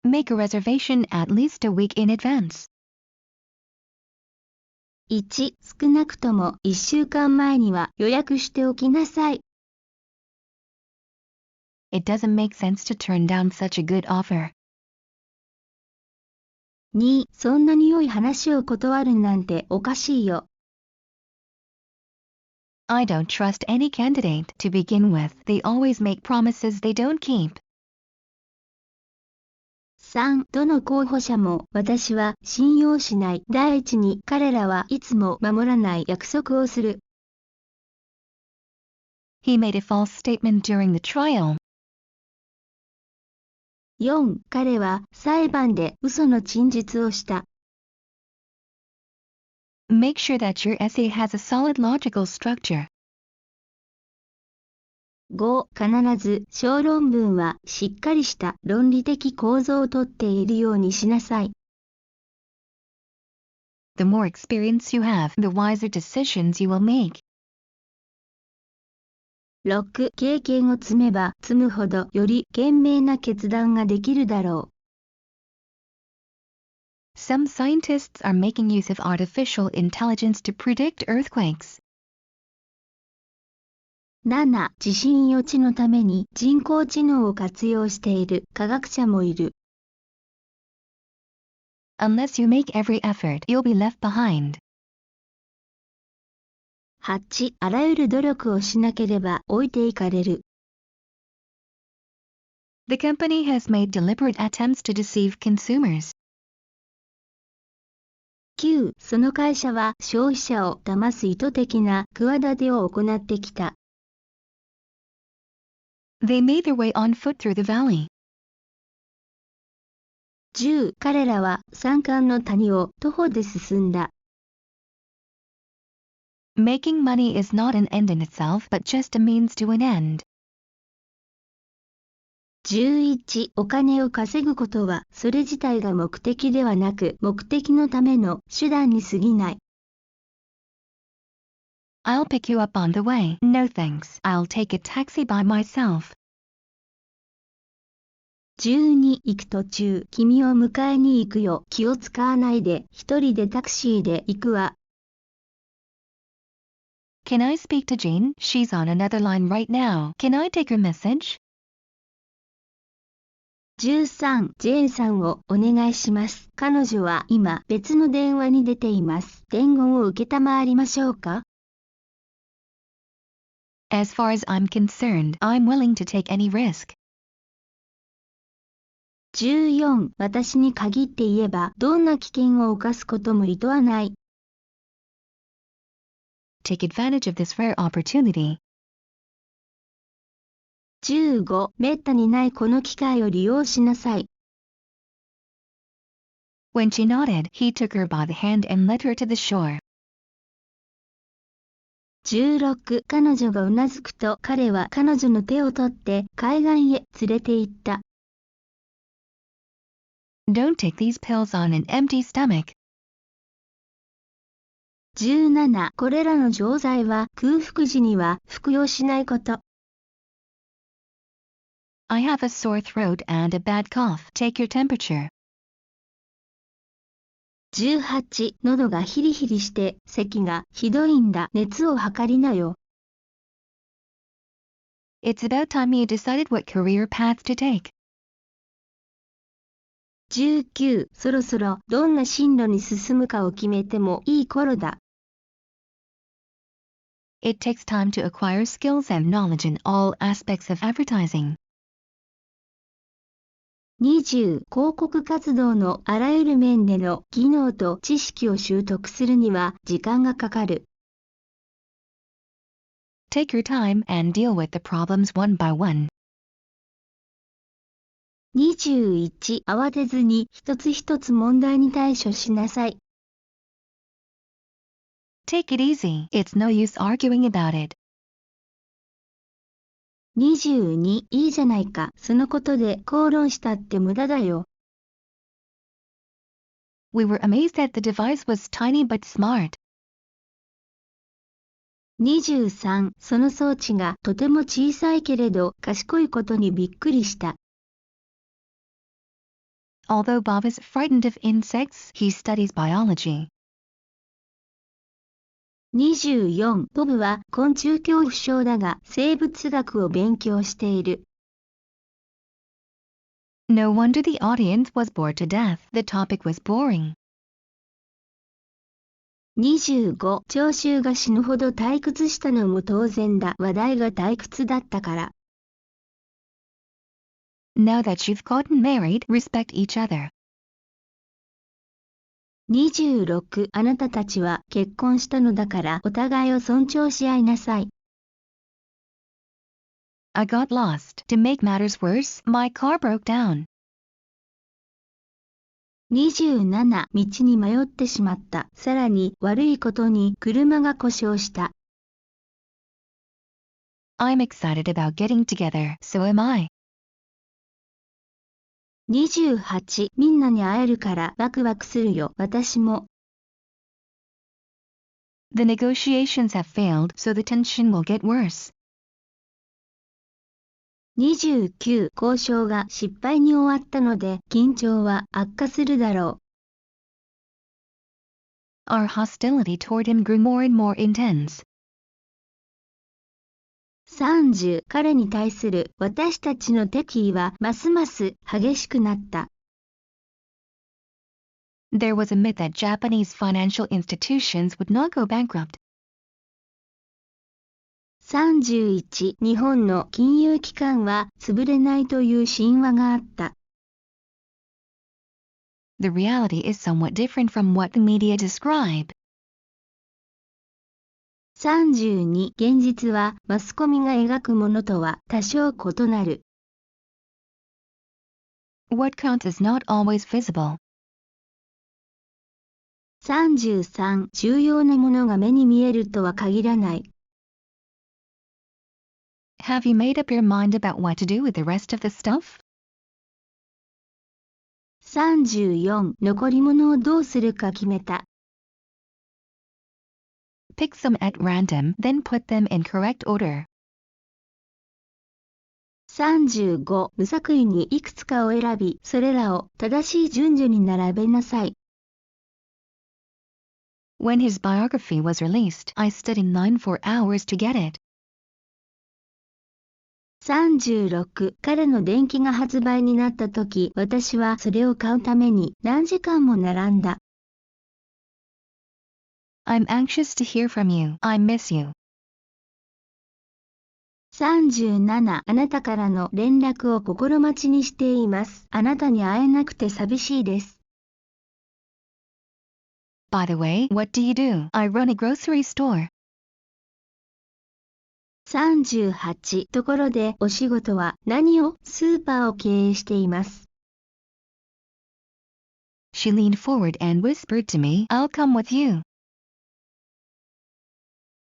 Make a reservation at least a week in advance. 1、少なくとも1週間前には予約しておきなさい。It doesn't make sense to turn down such a good offer. 2、そんなに良い話を断るなんておかしいよ。I don't trust any candidate to begin with. They always make promises they don't keep. 3、どの候補者も私は信用しない。第一に、彼らはいつも守らない約束をする。He made a false statement during the trial. 4、彼は裁判で嘘の陳述をした。Make sure that your essay has a solid logical structure. 5、必ず小論文はしっかりした論理的構造をとっているようにしなさい。The more experience you have, the wiser decisions you will make. 6、経験を積めば積むほどより賢明な決断ができるだろう。Some scientists are making use of artificial intelligence to predict earthquakes. 7、地震予知のために人工知能を活用している科学者もいる。Unless you make every effort, you'll be left behind. 8、あらゆる努力をしなければ置いていかれる。The company has made deliberate attempts to deceive consumers. 9、その会社は消費者を騙す意図的な企てを行ってきた。They made their way on foot through the valley. 10、彼らは山間の谷を徒歩で進んだ。Making money is not an end in itself, but just a means to an end. 11、お金を稼ぐことはそれ自体が目的ではなく目的のための手段に過ぎない。I'll pick you up on the way. No thanks. I'll take a taxi by myself. 12、行く途中、君を迎えに行くよ。気を使わないで、一人でタクシーで行くわ。Can I speak to Jane? She's on another line right now. Can I take her message? 13、ジェーンさんをお願いします。彼女は今別の電話に出ています。伝言を受けたまわりましょうか？ As far as I'm concerned, I'm willing to take any risk. 14、私に限って言えばどんな危険を冒すことも厭わない。Take advantage of this rare opportunity. 15、めったにないこの機会を利用しなさい。When she nodded, he took her by the hand and led her to the shore. 16、彼女がうなずくと彼は彼女の手を取って海岸へ連れて行った。Don't take these pills on an empty stomach. 17、これらの錠剤は空腹時には服用しないこと。I have a sore throat and a bad cough. Take your temperature. 18、喉がヒリヒリして咳がひどいんだ。熱を測りなよ。It's about time you decided what career path to take. 19、そろそろどんな進路に進むかを決めてもいい頃だ。It takes time to acquire skills and knowledge in all aspects of advertising. 20、広告活動のあらゆる面での技能と知識を習得するには時間がかかる。Take your time and deal with the problems one by one. 21、慌てずに一つ一つ問題に対処しなさい。Take it easy. It's no use arguing about it. 22、いいじゃないか。そのことで口論したって無駄だよ。We were amazed that the device was tiny but smart. 23、その装置がとても小さいけれど賢いことにびっくりした。Although Bob is frightened of insects, he studies biology. 24. ボブは昆虫恐怖症だが生物学を勉強している。No wonder the audience was bored to death. The topic was boring. 25. 聴衆が死ぬほど退屈したのも当然だ。話題が退屈だったから。Now that you've gotten married, respect each other. 26. あなたたちは結婚したのだからお互いを尊重し合いなさい。I got lost. To make matters worse, my car broke down. 27. 道に迷ってしまった。さらに悪いことに車が故障した。I'm excited about getting together, so am I. 28. みんなに会えるからワクワクするよ。私も。The negotiations have failed, so the tension will get worse. 29. 交渉が失敗に終わったので緊張は悪化するだろう。Our hostility toward him grew more and more intense. 30. 彼に対する私たちの敵意はますます激しくなった。There was a myth that Japanese financial institutions would not go bankrupt. 31. 日本の金融機関は潰れないという神話があった。The reality is somewhat different from what the media describe. 32. 現実はマスコミが描くものとは多少異なる。What counts is not always visible. 33. 重要なものが目に見えるとは限らない。Have you made up your mind about what to do with the rest of the stuff? 34. 残り物をどうするか決めた。Pick some at random, then put them in correct order. 35. 無作為にいくつかを選び、それらを正しい順序に並べなさい。When his biography was released, I stood in line for hours to get it. 36. 彼の伝記が発売になった時、私はそれを買うために何時間も並んだ。I'm anxious to hear from you. I miss you. 37. あなたからの連絡を心待ちにしています。あなたに会えなくて寂しいです。By the way, what do you do? I run a grocery store. 38. ところでお仕事は何を？スーパーを経営しています。She leaned forward and whispered to me, I'll come with you.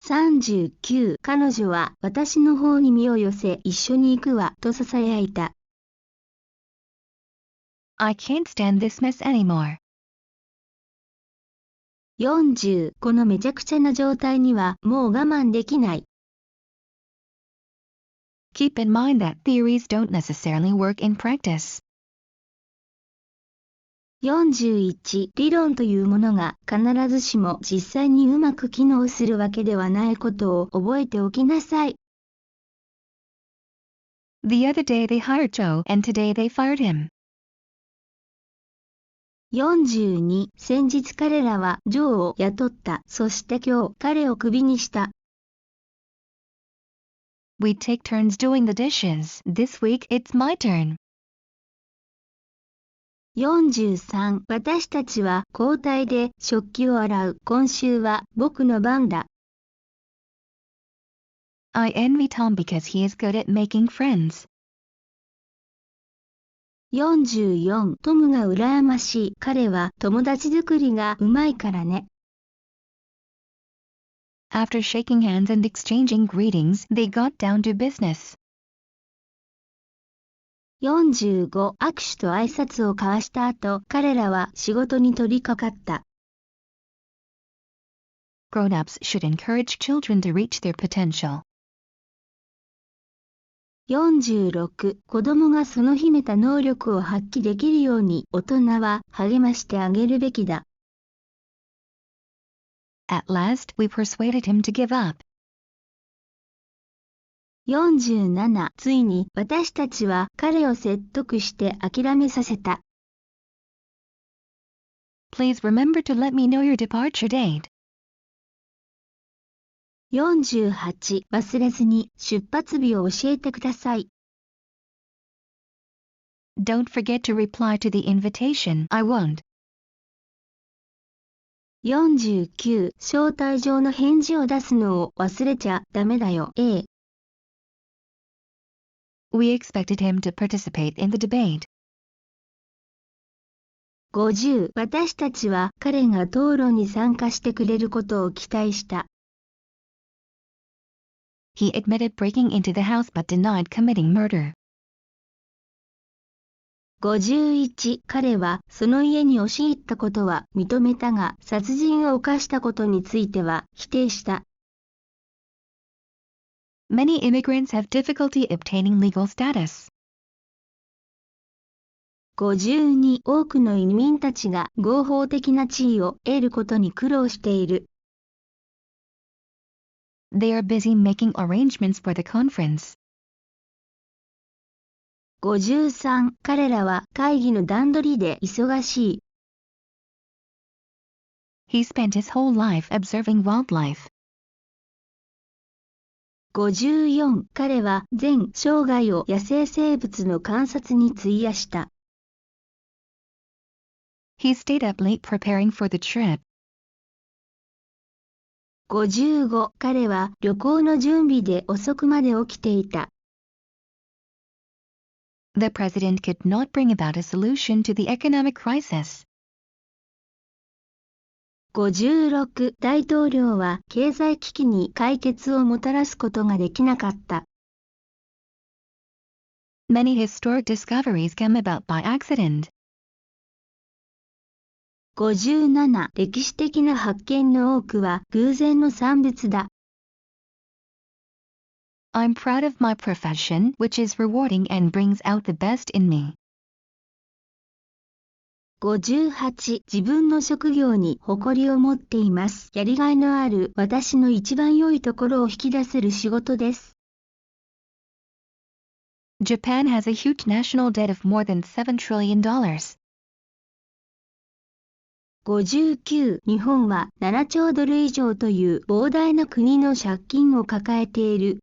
39. 彼女は私の方に身を寄せ一緒に行くわと囁いた。I can't stand this mess anymore. 40. このめちゃくちゃな状態にはもう我慢できない。Keep in mind that theories don't necessarily work in practice. 41. 理論というものが必ずしも実際にうまく機能するわけではないことを覚えておきなさい。The other day they hired Joe, and today they fired him. 42. 先日彼らはジョーを雇った。そして今日彼をクビにした。We take turns doing the dishes. This week it's my turn. 43. 私たちは交代で食器を洗う。今週は僕の番だ。I envy Tom because he is good at making friends. 44. トムが羨ましい。彼は友達作りがうまいからね。After shaking hands and exchanging greetings, they got down to business. 45. 握手と挨拶を交わした後、彼らは仕事に取り掛かった。Grown-ups should encourage children to reach their potential. 46、子供がその秘めた能力を発揮できるように大人は励ましてあげるべきだ。At last, we persuaded him to give up. 47、ついに私たちは彼を説得して諦めさせた。Please remember to let me know your departure date. 48、忘れずに出発日を教えてください。Don't forget to reply to the invitation. I won't. 49、招待状の返事を出すのを忘れちゃダメだよ。A。We expected him to participate in the debate. 50、私たちは彼が討論に参加してくれることを期待した。He admitted breaking into the house but denied committing murder. 51、彼はその家に押し入ったことは認めたが、殺人を犯したことについては否定した。Many immigrants have difficulty obtaining legal status. 52、多くの移民たちが合法的な地位を得ることに苦労している。They are busy making arrangements for the conference. 53、彼らは会議の段取りで忙しい。He spent his whole life observing wildlife. 54、彼は全生涯を野生生物の観察に費やした。He stayed up late preparing for the trip. 55、彼は旅行の準備で遅くまで起きていた。The president could not bring about a solution to the economic crisis. 56、大統領は経済危機に解決をもたらすことができなかった。Many historic discoveries came about by accident. 57、歴史的な発見の多くは偶然の産物だ。I'm proud of my profession, which is rewarding and brings out the best in me. 58、自分の職業に誇りを持っています。やりがいのある私の一番良いところを引き出せる仕事です。Japan has a huge national debt of more than $7 trillion. 59、日本は7兆ドル以上という膨大な国の借金を抱えている。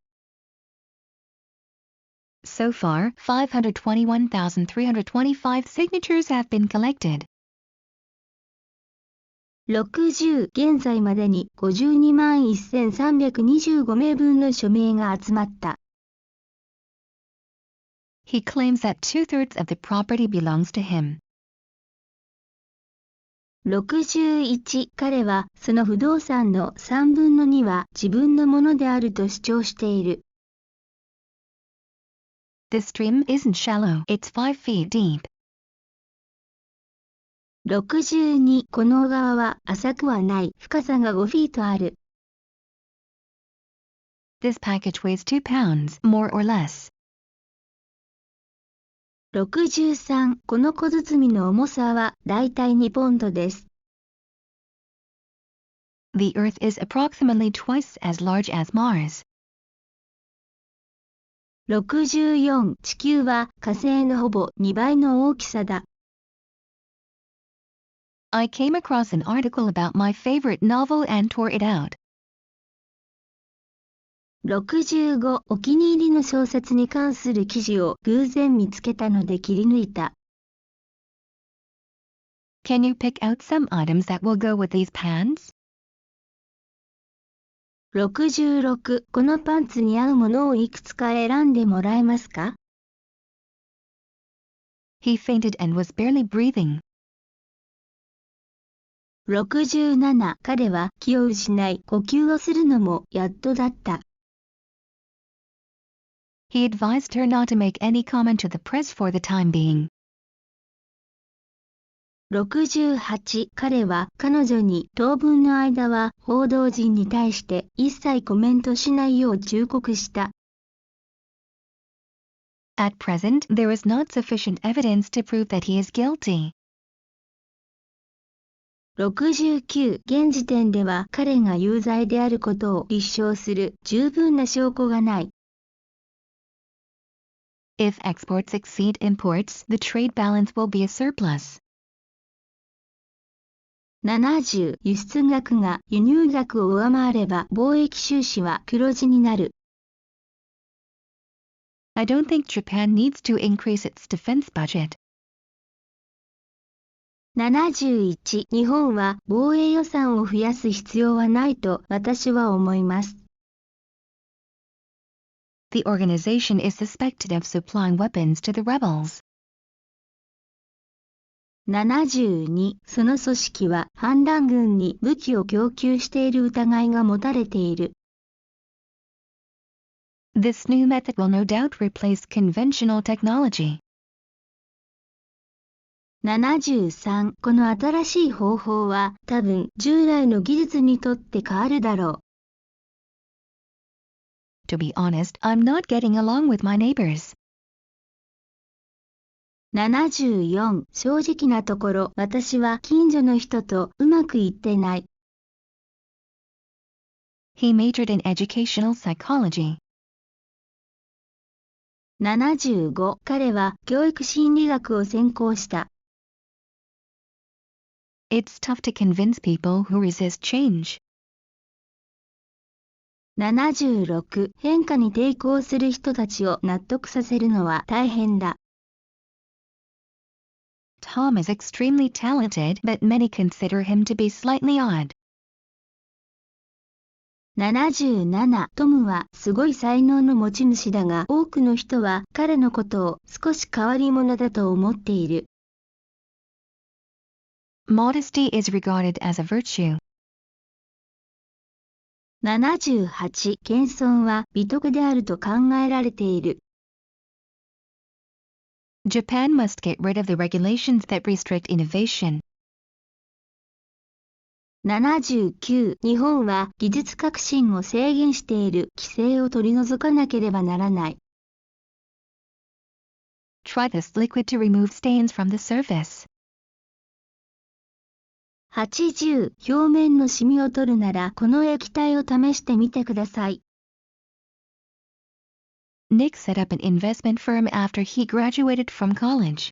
So far, 521,325 signatures have been collected. 60、現在までに52万1325名分の署名が集まった。He claims that 2/3 of the property belongs to him. 61、彼はその不動産の3分の2は自分のものであると主張している。The stream isn't shallow, it's 5 feet deep. 62、この小川は浅くはない、深さが5フィートある。This package weighs 2 pounds, more or less. 63、この小包の重さはだいたい2ポンドです。The Earth is approximately twice as large as Mars. 64、地球は火星のほぼ2倍の大きさだ。I came across an article about my favorite novel and tore it out. 65、お気に入りの小説に関する記事を偶然見つけたので切り抜いた。Can you pick out some items that will go with these pants? 66、このパンツに合うものをいくつか選んでもらえますか？ He fainted and was barely breathing. 67、彼は気を失い呼吸をするのもやっとだった。He advised her not to make any comment to the press for the time being. 68、彼は彼女に当分の間は報道陣に対して一切コメントしないよう忠告した。At present, there is not sufficient evidence to prove that he is guilty. 69. 現時点では彼が有罪であることを立証する十分な証拠がない。If exports exceed imports, the trade balance will be a surplus. 70. 輸出額が輸入額を上回れば貿易収支は黒字になる。I don't think Japan needs to increase its defense budget. 71. 日本は防衛予算を増やす必要はないと私は思います。The organization is suspected of supplying weapons to the rebels. 72. その組織は反乱軍に武器を供給している疑いが持たれている。This new method will no doubt replace conventional technology. 73. この新しい方法は多分従来の技術にとって変わるだろう。To be honest, I'm not getting along with my neighbors. 74. 正直なところ私は近所の人とうまくいってない。He majored in educational psychology. 75. 彼は教育心理学を専攻した。It's tough to convince people who resist change. 76. 変化に抵抗する人たちを納得させるのは大変だ。Tom is extremely talented, but many consider him to be slightly odd. 77. トムはすごい才能の持ち主だが、多くの人は彼のことを少し変わり者だと思っている。Modesty is regarded as a virtue. 78. 謙遜は美徳であると考えられている。Japan must get rid of the regulations that restrict innovation. 79. 日本は技術革新を制限している規制を取り除かなければならない。Try this liquid to remove stains from the surface. 80. 表面のシミを取るならこの液体を試してみてください。Nick set up an investment firm after he graduated from college.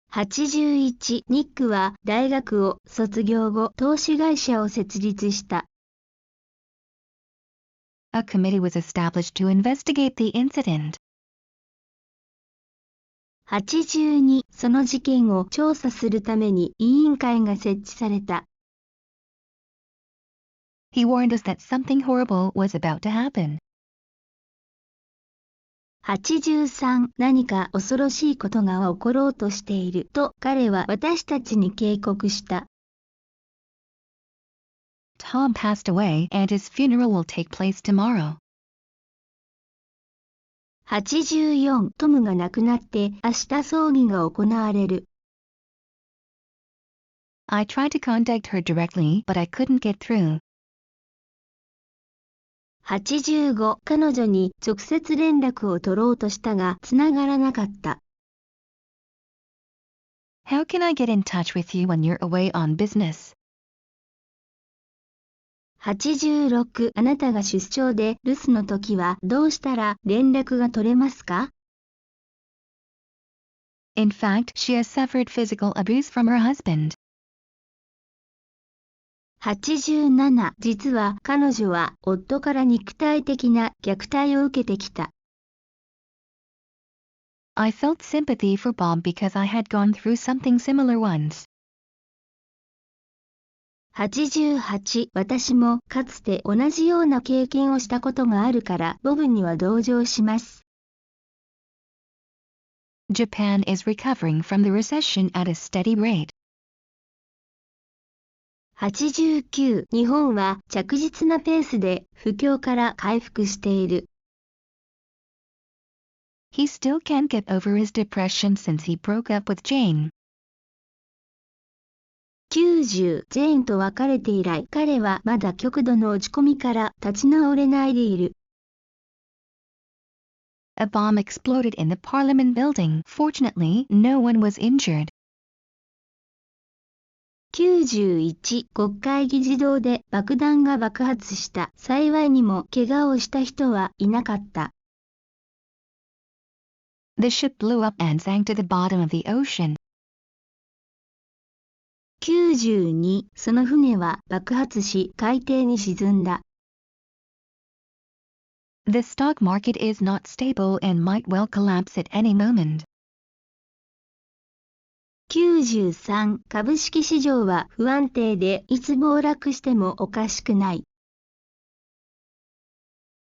81. ニックは大学を卒業後投資会社を設立した。A committee was established to investigate the incident. 82. その事件を調査するために委員会が設置された。He warned us that something horrible was about to happen. 83. 何か恐ろしいことが起ころうとしていると彼は私たちに警告した。Tom passed away and his funeral will take place tomorrow. 84. トムが亡くなって明日葬儀が行われる。I tried to contact her directly, but I couldn't get through. 85. 彼女に直接連絡を取ろうとしたがつながらなかった。How can I get in touch with you when you're away on business? 86. あなたが出張で留守の時はどうしたら連絡が取れますか？ In fact, she has suffered physical abuse from her husband. 87. 実は彼女は夫から肉体的な虐待を受けてきた。I felt sympathy for Bob because I had gone through something similar once. 88. 私もかつて同じような経験をしたことがあるからボブには同情します。Japan is recovering from the recession at a steady rate. 89. 日本は着実なペースで不況から回復している。He still can't get over his depression since he broke up with Jane. 90. ジェーンと別れて以来彼はまだ極度の落ち込みから立ち直れないでいる。A bomb exploded in the Parliament building. Fortunately, no one was injured. 91. 国会議事堂で爆弾が爆発した。幸いにも怪我をした人はいなかった。The ship blew up and sank to the bottom of the ocean. 92. その船は爆発し海底に沈んだ。The stock market is not stable and might well collapse at any moment. 93. 株式市場は不安定でいつ暴落してもおかしくない。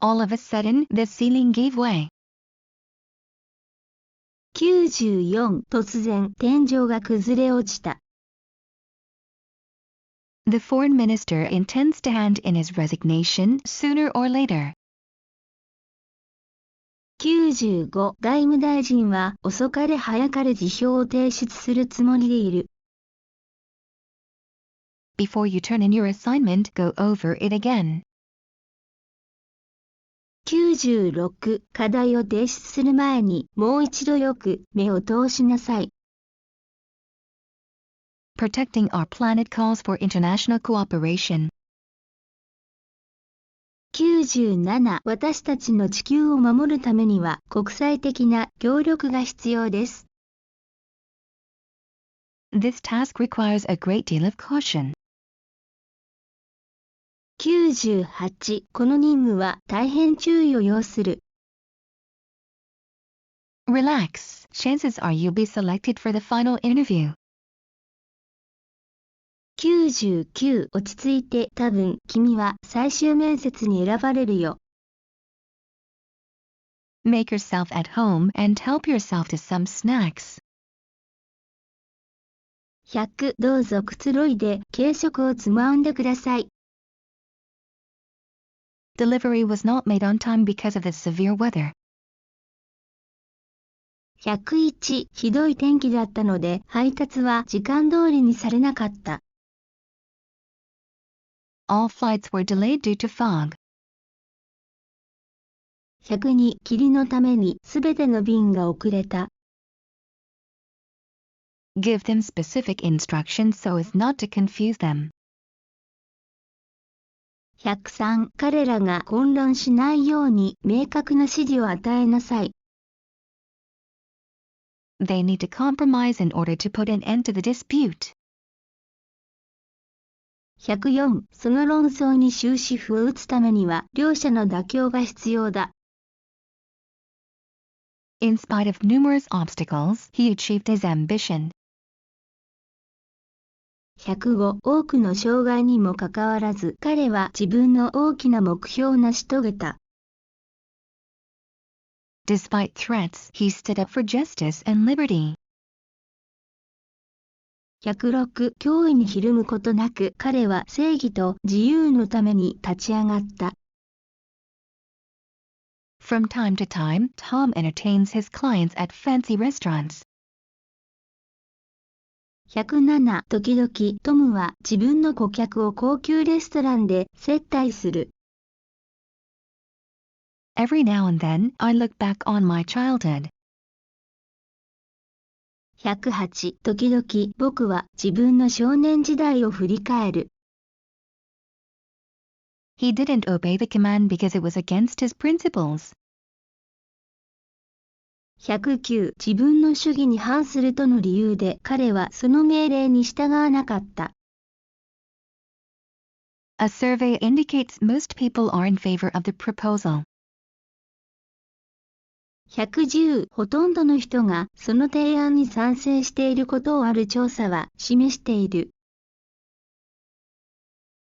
All of a sudden, the ceiling gave way. 94. 突然天井が崩れ落ちた。The foreign minister intends to hand in his resignation sooner or later. 95. 外務大臣は遅かれ早かれ辞表を提出するつもりでいる。Before you turn in your assignment, go over it again. 96. 課題を提出する前にもう一度よく目を通しなさい。Protecting our planet calls for international cooperation. 97. 私たちの地球を守るためには国際的な協力が必要です。This task requires a great deal of caution. 98. この任務は大変注意を要する。Relax. Chances are you'll be selected for the final interview. 99. 落ち着いて、多分君は最終面接に選ばれるよ。Make yourself at home and help yourself to some snacks. 100. どうぞくつろいで軽食をつまんでください。Delivery was not made on time because of the severe weather. 101. ひどい天気だったので配達は時間通りにされなかった。All flights were delayed due to fog. 102. 霧のためにすべての便が遅れた。Give them specific instructions so as not to confuse them. 103. 彼らが混乱しないように明確な指示を与えなさい。They need to compromise in order to put an end to the dispute. 104. その論争に終止符を打つためには両者の妥協が必要だ。In spite of numerous obstacles, he achieved his ambition. 105. 多くの障害にもかかわらず彼は自分の大きな目標を成し遂げた。Despite threats, he stood up for justice and liberty. 106. 脅威にひるむことなく彼は正義と自由のために立ち上がった。From time to time, Tom entertains his clients at fancy restaurants. 107. 時々トムは自分の顧客を高級レストランで接待する。Every now and then, I look back on my childhood. 108. 時々僕は自分の少年時代を振り返る。He didn't obey the command because it was against his principles. 109. 自分の主義に反するとの理由で彼はその命令に従わなかった。A survey indicates most people are in favor of the proposal. 110. ほとんどの人がその提案に賛成していることをある調査は示している。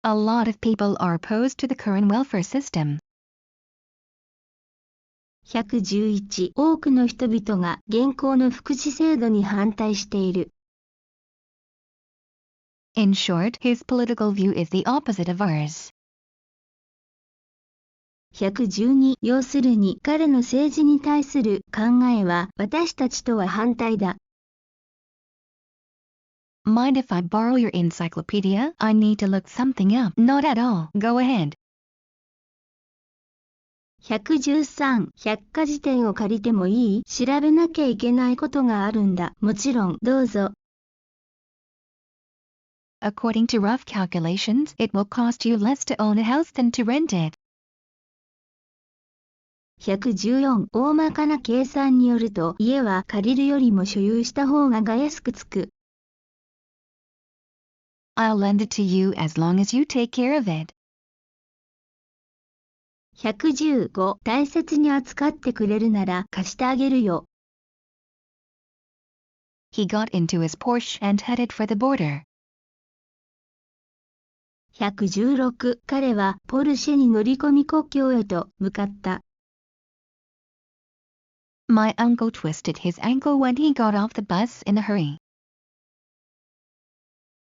A lot of people are opposed to the current welfare system. 111. 多くの人々が現行の福祉制度に反対している。In short, his political view is the opposite of ours. 112. 要するに彼の政治に対する考えは私たちとは反対だ。Mind if I borrow your encyclopedia? I need to look something up. Not at all. Go ahead. 113、百科事典を借りてもいい？調べなきゃいけないことがあるんだ。もちろん、どうぞ。According to rough calculations, it will cost you less to own a house than to rent it. 114、大まかな計算によると、家は借りるよりも所有した方が安くつく。I'll lend it to you as long as you take care of it. 115、大切に扱ってくれるなら貸してあげるよ。He got into his Porsche and headed for the border. 116、彼はポルシェに乗り込み国境へと向かった。My uncle twisted his ankle when he got off the bus in a hurry.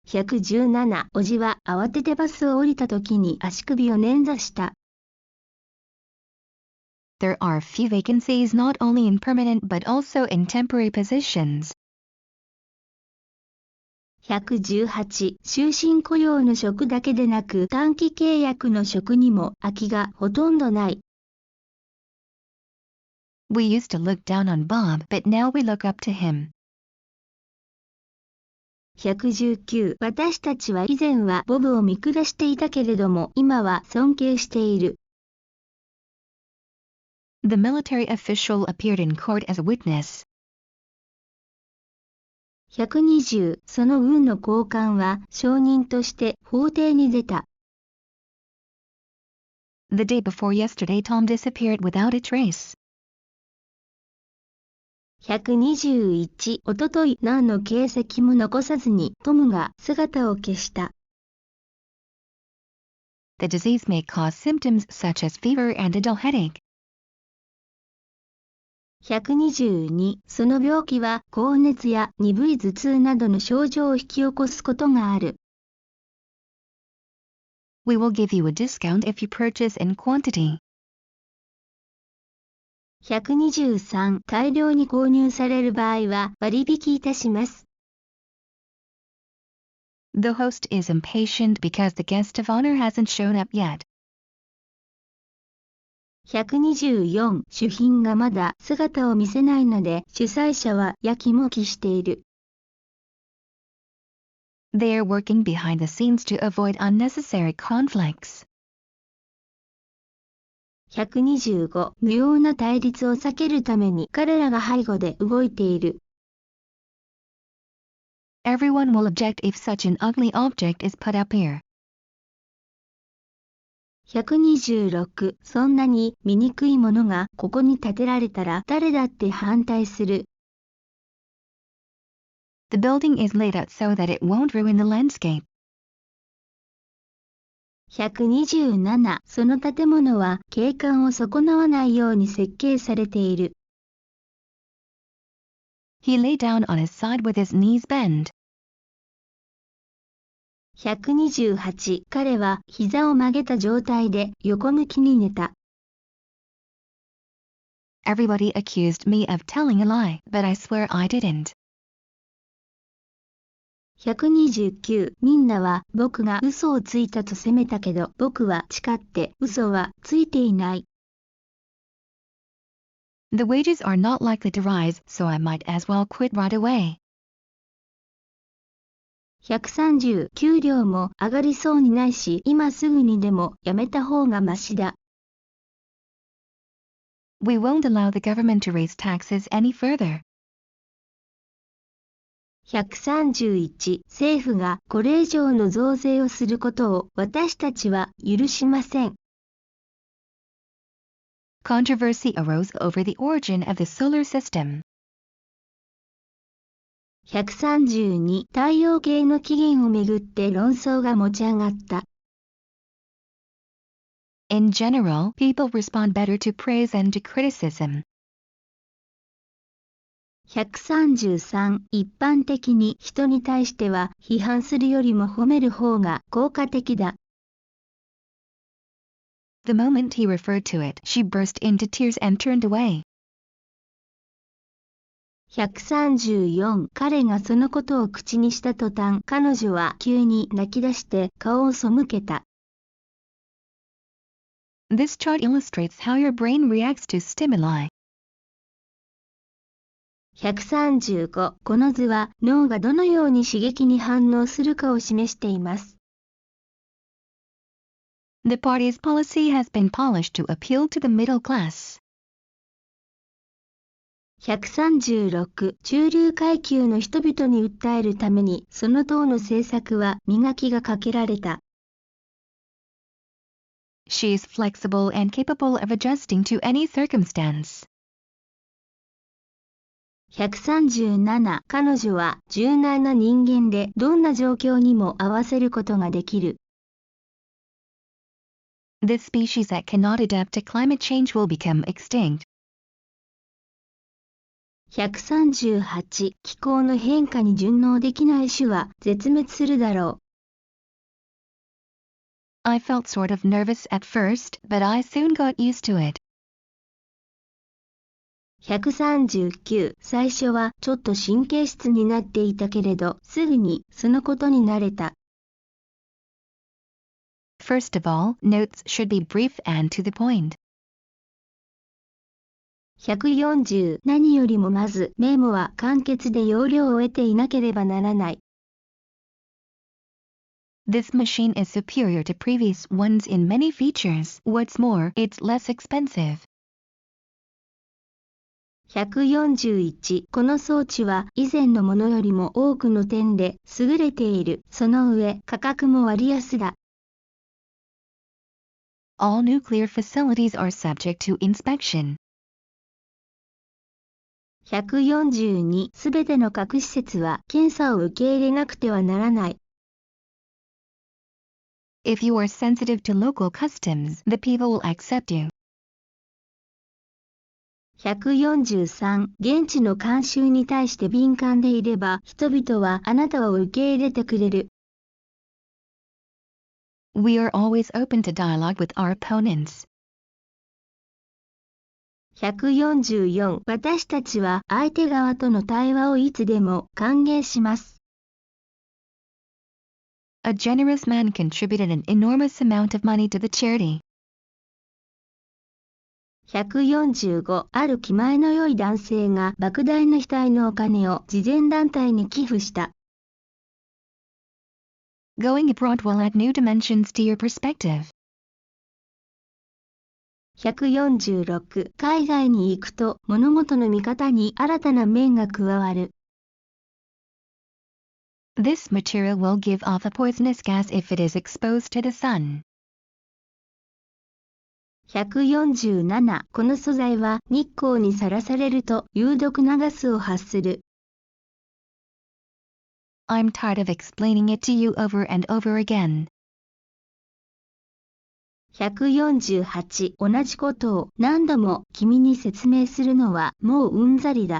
117、おじは慌ててバスを降りた時に足首を捻挫した。There are few vacancies not only in permanent but also in temporary positions. 118、終身雇用の職だけでなく短期契約の職にも空きがほとんどない。We used to look down on Bob, but now we look up to him. 119、私たちは以前はボブを見下していたけれども、今は尊敬している。The military official appeared in court as a witness. 120、その軍の高官は証人として法廷に出た。The day before yesterday, Tom disappeared without a trace. 121、おととい何の形跡も残さずにトムが姿を消した。The disease may cause symptoms such as fever and a dull headache. 122、その病気は高熱や鈍い頭痛などの症状を引き起こすことがある。We will give you a discount if you purchase in quantity. 123、大量に購入される場合は割引いたします。The host is impatient because the guest of honor hasn't shown up yet. 124、主賓がまだ姿を見せないので主催者はやきもきしている。They are working behind the scenes to avoid unnecessary conflicts. 125、無用な対立を避けるために彼らが背後で動いている。Everyone will object if such an ugly object is put up here. 126、そんなに醜いものがここに建てられたら誰だって反対する。The building is laid out so that it won't ruin the landscape. 127、その建物は景観を損なわないように設計されている。He lay down on his side with his knees bent. 128、彼は膝を曲げた状態で横向きに寝た。Everybody accused me of telling a lie, but I swear I didn't. 129、みんなは僕が嘘をついたと責めたけど、僕は誓って嘘はついていない。The wages are not likely to rise, so I might as well quit right away. 130、給料も上がりそうにないし、今すぐにでもやめた方がマシだ。We won't allow the government to raise taxes any further. 131、政府がこれ以上の増税をすることを私たちは許しません。Controversy arose over the origin of the solar system. 132、太陽系の起源をめぐって論争が持ち上がった。In general, people respond better to praise than to criticism. 133、一般的に人に対しては批判するよりも褒める方が効果的だ。The moment he referred to it, she burst into tears and turned away. 134、彼がそのことを口にした途端、彼女は急に泣き出して顔を背けた。This chart illustrates how your brain reacts to stimuli. 135. この図は脳がどのように刺激に反応するかを示しています。The party's policy has been polished to appeal to the middle class. 136. 中流階級の人々に訴えるためにその党の政策は磨きがかけられた。She is flexible and capable of adjusting to any circumstance. 137. 彼女は柔軟な人間でどんな状況にも合わせることができる。This species that cannot adapt to climate change will become extinct. 138. 気候の変化に順応できない種は絶滅するだろう。I felt sort of nervous at first, but I soon got used to it. 139. 最初はちょっと神経質になっていたけれど、すぐにそのことに慣れた。First of all, notes should be brief and to the point. 140. 何よりもまず、メモは簡潔で要領を得ていなければならない。This machine is superior to previous ones in many features. What's more, it's less expensive. 141. この装置は以前のものよりも多くの点で優れている。その上、価格も割安だ。All nuclear facilities are subject to inspection. 142. すべての核施設は検査を受け入れなくてはならない。If you are sensitive to local customs, the people will accept you. 143. 現地の慣習に対して敏感でいれば、人々はあなたを受け入れてくれる。We are always open to dialogue with our opponents. 144. 私たちは相手側との対話をいつでも歓迎します。A generous man contributed an enormous amount of money to the charity. 145. ある気前の良い男性が莫大な額のお金を慈善団体に寄付した。Going abroad will add new dimensions to your perspective. 146. 海外に行くと物事の見方に新たな面が加わる。This material will give off a poisonous gas if it is exposed to the sun. 147. この素材は日光にさらされると有毒なガスを発する。I'm tired of explaining it to you over and over again. 148. 同じことを何度も君に説明するのはもううんざりだ。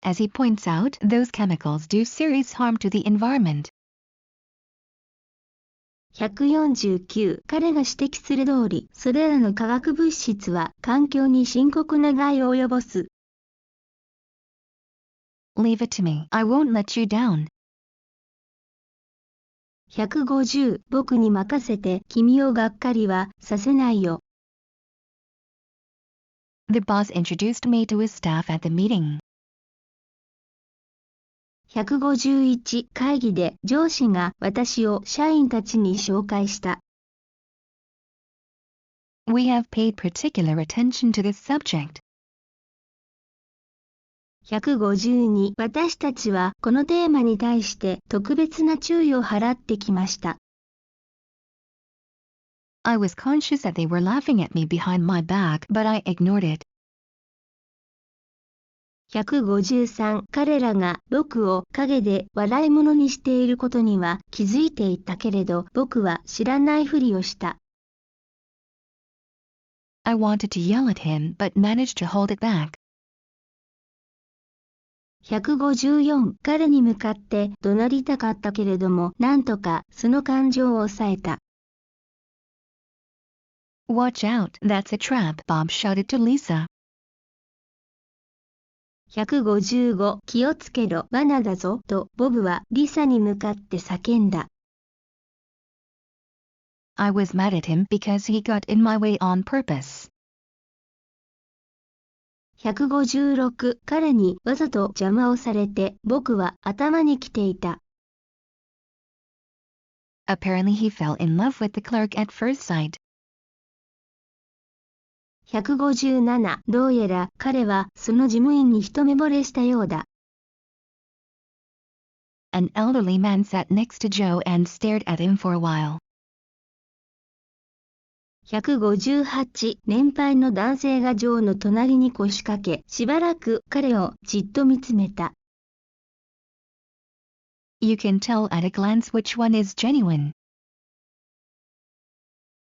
As he points out, those chemicals do serious harm to the environment. 149. 彼が指摘する通り、それらの化学物質は環境に深刻な害を及ぼす。Leave it to me. I won't let you down. 150. 僕に任せて君をがっかりはさせないよ。The boss introduced me to his staff at the meeting. 151. 会議で上司が私を社員たちに紹介した。We have paid particular attention to this subject. 152. 私たちはこのテーマに対して特別な注意を払ってきました。I was conscious that they were laughing at me behind my back, but I ignored it. 153. 彼らが僕を陰で笑い物にしていることには気づいていたけれど、僕は知らないふりをした。I wanted to yell at him, but managed to hold it back. 154. 彼に向かって怒鳴りたかったけれども、なんとかその感情を抑えた。Watch out, that's a trap, Bob shouted to Lisa. 155. 気をつけろ、罠だぞ、とボブはリサに向かって叫んだ。I was mad at him because he got in my way on purpose. 156、彼にわざと邪魔をされて僕は頭にきていた。Apparently he fell in love with the clerk at first sight. 157、どうやら彼はその事務員に一目惚れしたようだ。An elderly man sat next to Joe and stared at him for a while. 158、年配の男性がジョーの隣に腰掛け、しばらく彼をじっと見つめた。You can tell at a glance which one is genuine.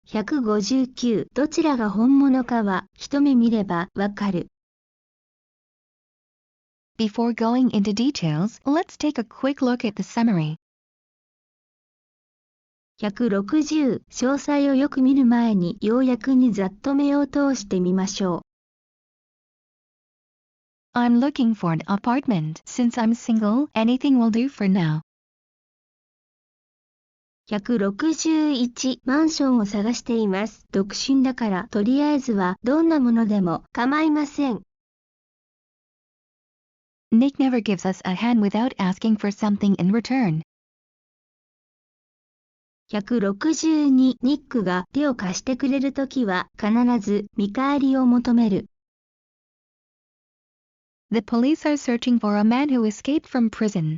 159、どちらが本物かは一目見ればわかる。Before going into details, let's take a quick look at the summary. 160、詳細をよく見る前に要約にざっと目を通してみましょう。I'm looking for an apartment. Since I'm single, anything will do for now. 161、マンションを探しています。独身だからとりあえずはどんなものでも構いません。Nick never gives us a hand without asking for something in return. 162、ニックが手を貸してくれるときは必ず見返りを求める。The police are searching for a man who escaped from prison.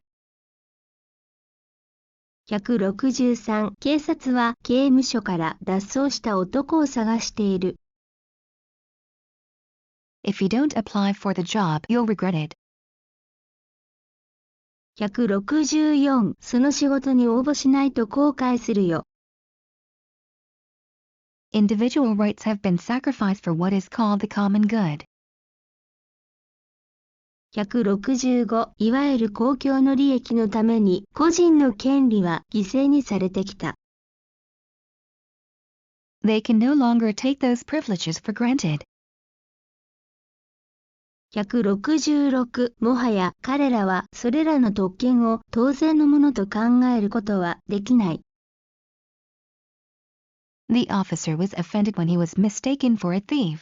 163、警察は刑務所から脱走した男を探している。If you don't apply for the job, you'll regret it. 164、その仕事に応募しないと後悔するよ。Individual rights have been sacrificed for what is called the common good. 165、いわゆる公共の利益のために個人の権利は犠牲にされてきた。They can no longer take those privileges for granted. 166、もはや彼らはそれらの特権を当然のものと考えることはできない。The officer was offended when he was mistaken for a thief.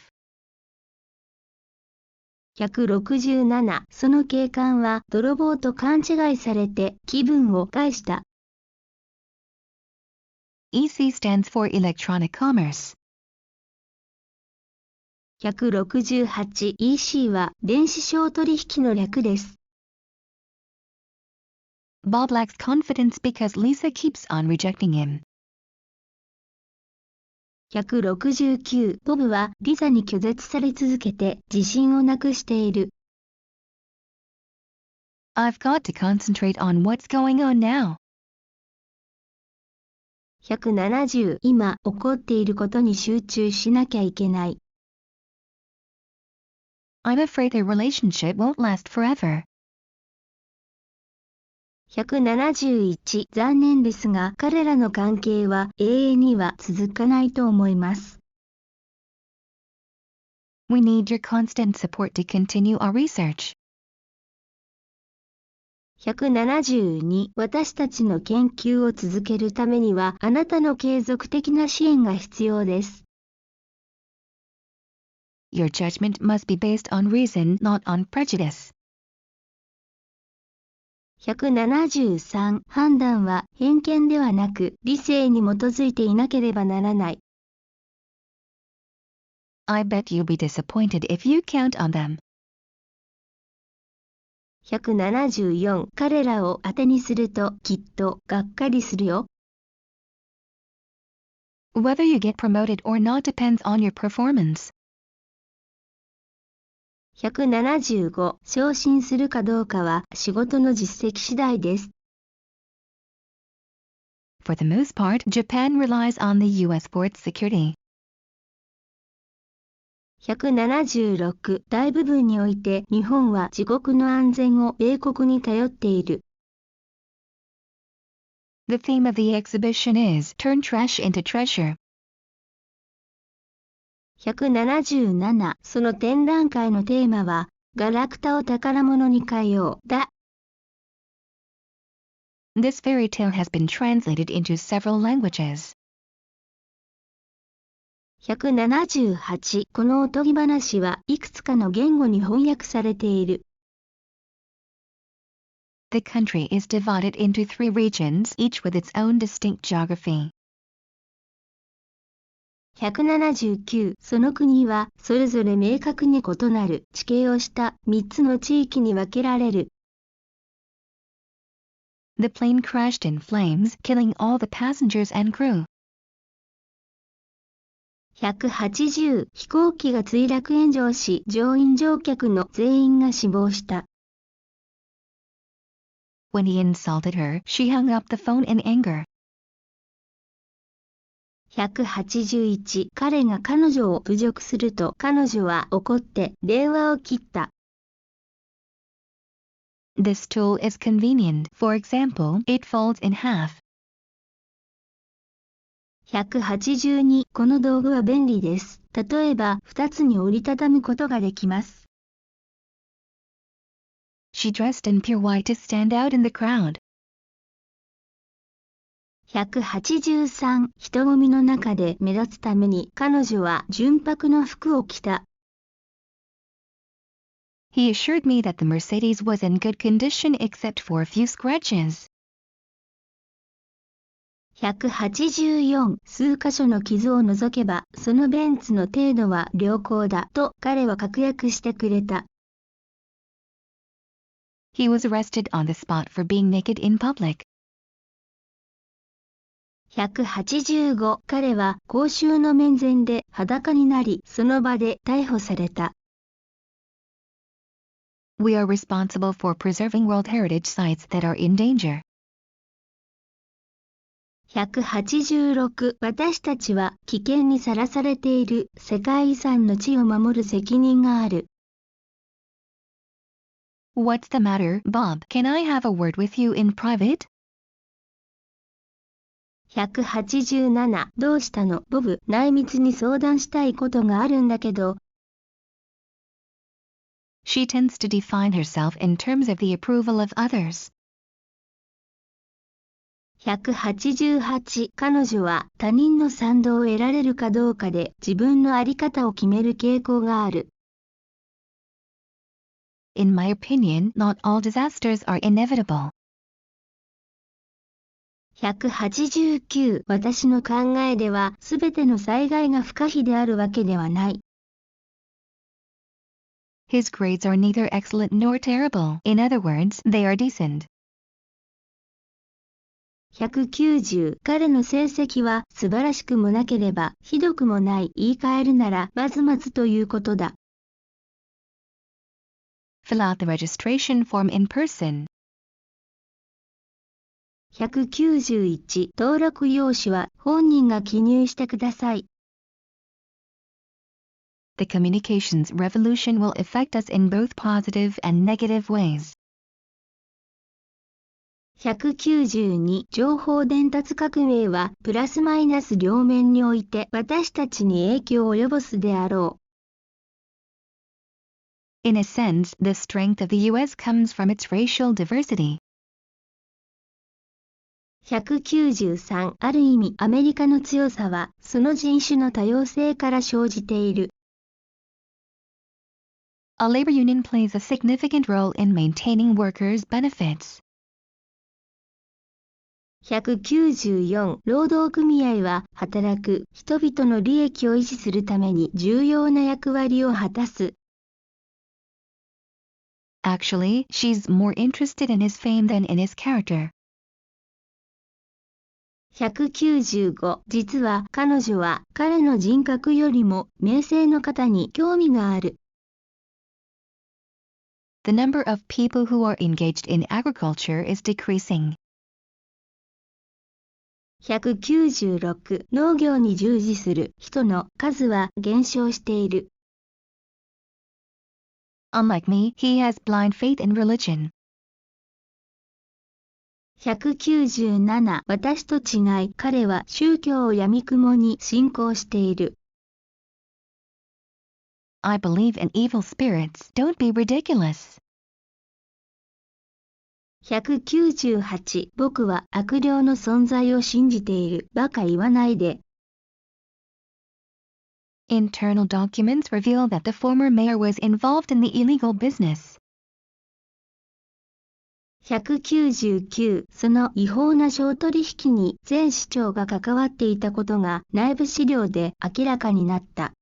167、その警官は泥棒と勘違いされて気分を害した。EC stands for electronic commerce. 168、EC は電子商取引の略です。Bob lacks confidence because Lisa keeps on rejecting him. 169、ボブはリザに拒絶され続けて自信をなくしている。I've got to concentrate on what's going on now. 170、今起こっていることに集中しなきゃいけない。I'm afraid their relationship won't last forever. 171、残念ですが彼らの関係は永遠には続かないと思います。We need your constant support to continue our research. 172、私たちの研究を続けるためにはあなたの継続的な支援が必要です。Your judgment must be based on reason, not on prejudice. 173、判断は偏見ではなく理性に基づいていなければならない。I bet you'll be disappointed if you count on them. 174、彼らを当てにするときっとがっかりするよ。Whether you get promoted or not depends on your performance. 175、昇進するかどうかは仕事の実績次第です。For the most part, Japan relies on the US for its security. 176、大部分において日本は自国の安全を米国に頼っている。The theme of the exhibition is Turn Trash into Treasure. 177、その展覧会のテーマはガラクタを宝物に変えようだ。This fairy tale has been translated into several languages. 178このおとぎ話はいくつかの言語に翻訳されている。The country is divided into 3 regions, each with its own distinct geography. 179その国はそれぞれ明確に異なる地形をした3つの地域に分けられる。The plane crashed in flames, killing all the passengers and crew. 180飛行機が墜落炎上し乗員乗客の全員が死亡した。When he insulted her, she hung up the phone in anger. 181彼が彼女を侮辱すると彼女は怒って電話を切った。This tool is convenient. For example, it folds in half. 182この道具は便利です。例えば2つに折りたたむことができます。She dressed in pure white to stand out in the crowd. 183人混みの中で目立つために彼女は純白の服を着た。He assured me that the Mercedes was in good condition except for a few scratches. 184数箇所の傷を除けばそのベンツの程度は良好だと彼は確約してくれた。He was arrested on the spot for being naked in public. 185彼は公衆の面前で裸になりその場で逮捕された。We are responsible for preserving World Heritage sites that are in danger. 186私たちは危険にさらされている世界遺産の地を守る責任がある。What's the matter, Bob? Can I have a word with you in private? 187どうしたのボブ内密に相談したいことがあるんだけど。She tends to define herself in terms of the approval of others. 188彼女は他人の賛同を得られるかどうかで自分の在り方を決める傾向がある。In my opinion, not all disasters are inevitable. 189私の考えではすべての災害が不可避であるわけではない。His grades are neither excellent nor terrible. In other words, they are decent. 190彼の成績は素晴らしくもなければひどくもない。言い換えるならまずまずということだ。Fill out the registration form in person. 191登録用紙は本人が記入してください。The communications revolution will affect us in both positive and negative ways. 192情報伝達革命はプラスマイナス両面において私たちに影響を及ぼすであろう。In a sense, the strength of the US comes from its racial diversity. 193ある意味アメリカの強さはその人種の多様性から生じている。A labor union plays a significant role in maintaining workers' benefits. 194労働組合は働く人々の利益を維持するために重要な役割を果たす。Actually, she's more interested in his fame than in his character. 195実は彼女は彼の人格よりも名声の方に興味がある。The number of people who are engaged in agriculture is decreasing. 196農業に従事する人の数は減少している。Unlike me, he has blind faith in religion. 197私と違い彼は宗教を闇雲に信仰している。I believe in evil spirits. Don't be ridiculous. 198僕は悪霊の存在を信じている。バカ言わないで。Internal documents reveal that the former mayor was involved in the illegal business. 199、その違法な商取引に前市長が関わっていたことが内部資料で明らかになった。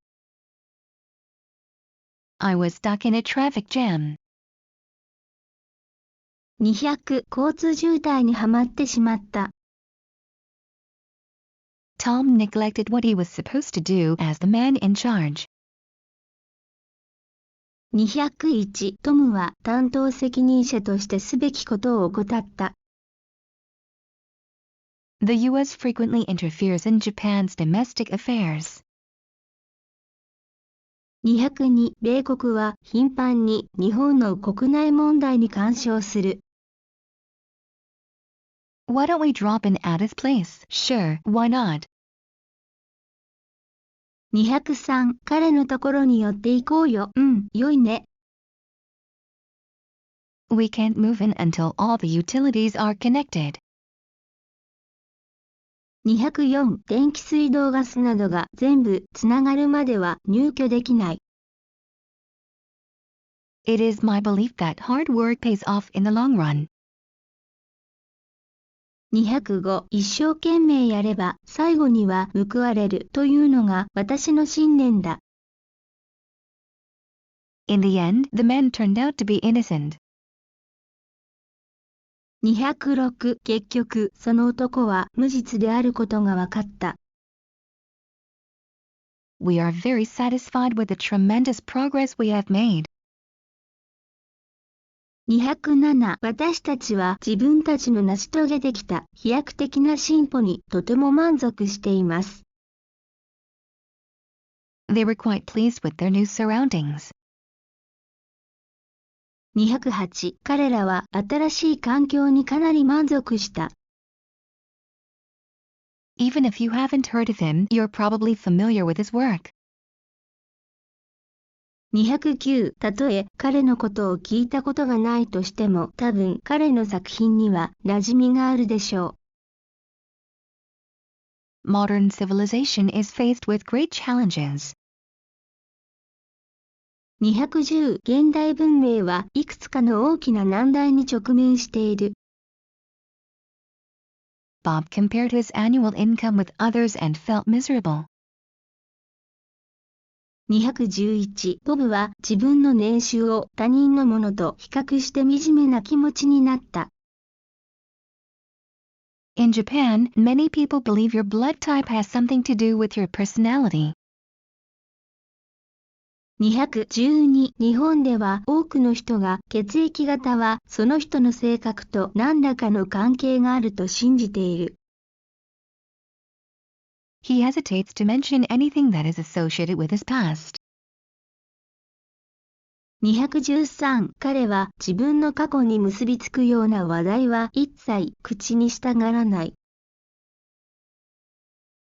I was stuck in a traffic jam. 200、交通渋滞にはまってしまった。Tom neglected what he was supposed to do as the man in charge. 201、トムは担当責任者としてすべきことを怠った。The U.S. frequently interferes in Japan's domestic affairs. 202、米国は頻繁に日本の国内問題に干渉する。Why don't we drop in at his place? Sure, why not? 203、彼のところに寄っていこうよ。良いね。We can't move in until all the utilities are connected. 204、電気水道ガスなどが全部つながるまでは入居できない。It is my belief that hard work pays off in the long run. 205、一生懸命やれば最後には報われるというのが私の信念だ。In the end, the men turned out to be innocent. 206、結局その男は無実であることが分かった。We are very satisfied with the tremendous progress we have made. 207、私たちは自分たちの成し遂げてきた飛躍的な進歩にとても満足しています。They were quite pleased with their new surroundings. 208、彼らは新しい環境にかなり満足した。Even if you haven't heard of him, you're probably familiar with his work. 209、たとえ彼のことを聞いたことがないとしても、多分彼の作品には馴染みがあるでしょう。Modern civilization is faced with great challenges. 210、現代文明はいくつかの大きな難題に直面している。Bob compared his annual income with others and felt miserable. 211、ボブは自分の年収を他人のものと比較して惨めな気持ちになった。In Japan, many people believe your blood type has something to do with your personality. 212、日本では多くの人が血液型はその人の性格と何らかの関係があると信じている。He hesitates to mention anything that is associated with his past. 213、彼は自分の過去に結びつくような話題は一切口にしたがらない。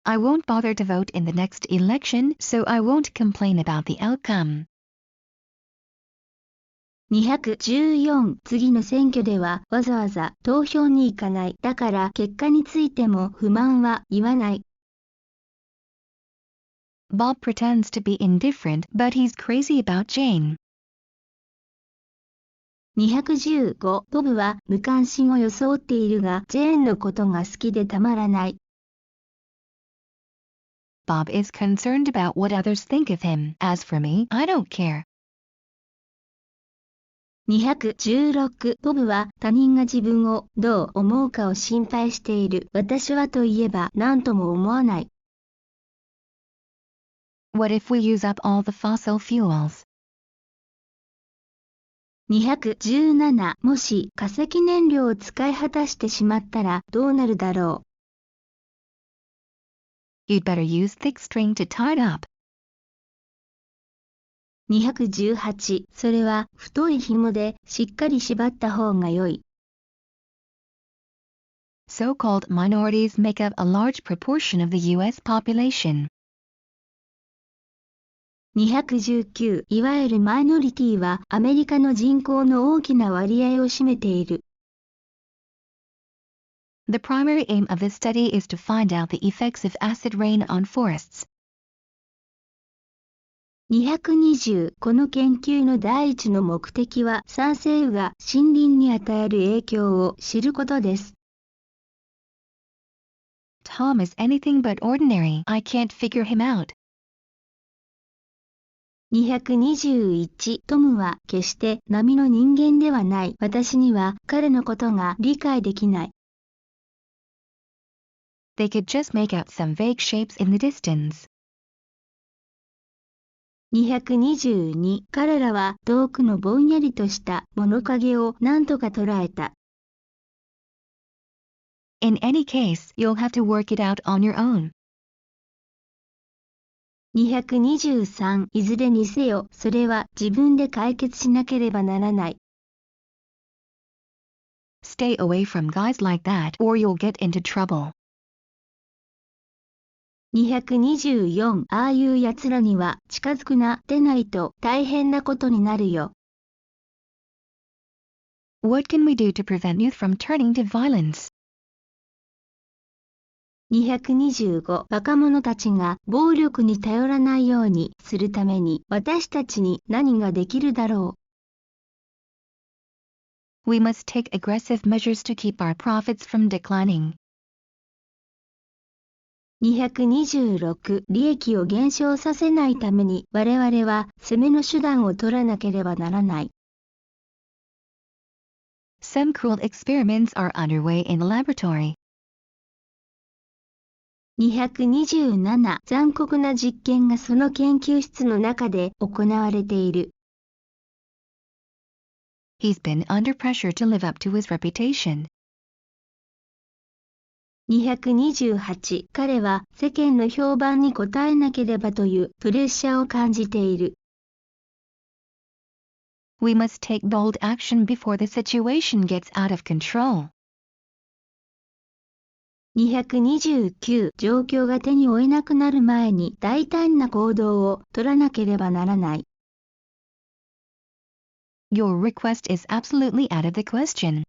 I won't bother to vote in the next election, so I won't complain about the outcome. 214、次の選挙ではわざわざ投票に行かない。だから結果についても不満は言わない。Bob pretends to be indifferent, but he's crazy about Jane. 215、ボブは無関心を装っているが、ジェーンのことが好きでたまらない。Bob is concerned about what others think of him. As for me, I don't care. 216、ボブは他人が自分をどう思うかを心配している。私はといえば何とも思わない。What if we use up all the fossil fuels? 217、もし化石燃料を使い果たしてしまったらどうなるだろう。You'd better use thick string to tie it up. 218、それは太い紐でしっかり縛った方が良い。So-called minorities make up a large proportion of the U.S. population. 219、いわゆるマイノリティはアメリカの人口の大きな割合を占めている。The primary aim of this study is to find out the effects of acid rain on forests. 220この研究の第一の目的は酸性雨が森林に与える影響を知ることです。Tom is anything but ordinary. I can't figure him out. 221トムは決して並の人間ではない。私には彼のことが理解できない。They could just make out some vague shapes in the distance. 222彼らは遠くのぼんやりとした物陰を何とか捉えた。In any case, you'll have to work it out on your own. 223いずれにせよ、それは自分で解決しなければならない。Stay away from guys like that or you'll get into trouble. 224ああいう奴らには近づくな、でないと大変なことになるよ。What can we do to prevent youth from turning to violence? 225若者たちが暴力に頼らないようにするために私たちに何ができるだろう。We must take aggressive measures to keep our profits from declining. 226利益を減少させないために我々は攻めの手段を取らなければならない。Some cruel experiments are underway in the laboratory. 227残酷な実験がその研究室の中で行われている。He's been under pressure to live up to his reputation. 228彼は世間の評判に応えなければというプレッシャーを感じている。We must take bold action before the situation gets out of control. 229状況が手に負えなくなる前に大胆な行動を取らなければならない。Your request is absolutely out of the question.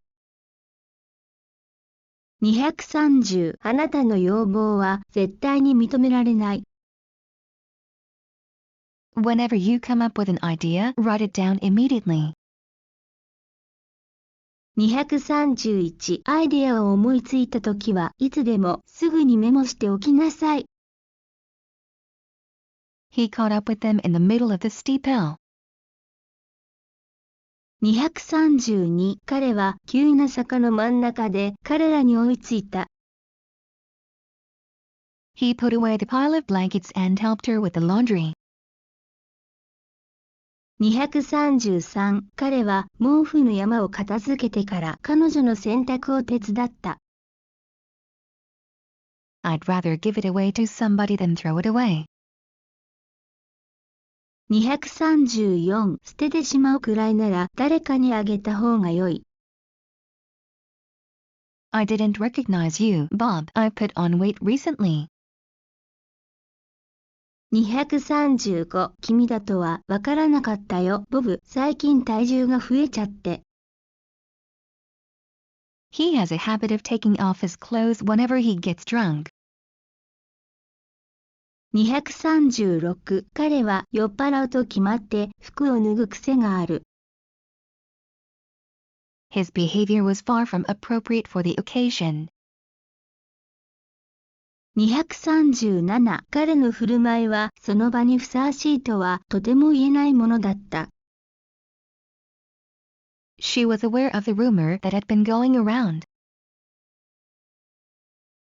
230あなたの要望は絶対に認められない。Whenever you come up with an idea, write it down immediately. 231アイデアを思いついたときはいつでもすぐにメモしておきなさい。He caught up with them in the middle of the steep hill. 232彼は急な坂の真ん中で彼らに追いついた。He put away the pile of blankets and helped her with the laundry. 233彼は毛布の山を片付けてから彼女の洗濯を手伝った。I'd rather give it away to somebody than throw it away. 234捨ててしまうくらいなら誰かにあげた方が良い。I didn't recognize you, Bob. I put on weight recently. 235君だとはわからなかったよ、ボブ。最近体重が増えちゃって。He has a habit of taking off his clothes whenever he gets drunk. 236彼は酔っ払うと決まって服を脱ぐ癖がある。His behavior was far from appropriate for the occasion. 237彼の振る舞いはその場にふさわしいとはとても言えないものだった。She was aware of the rumor that had been going around.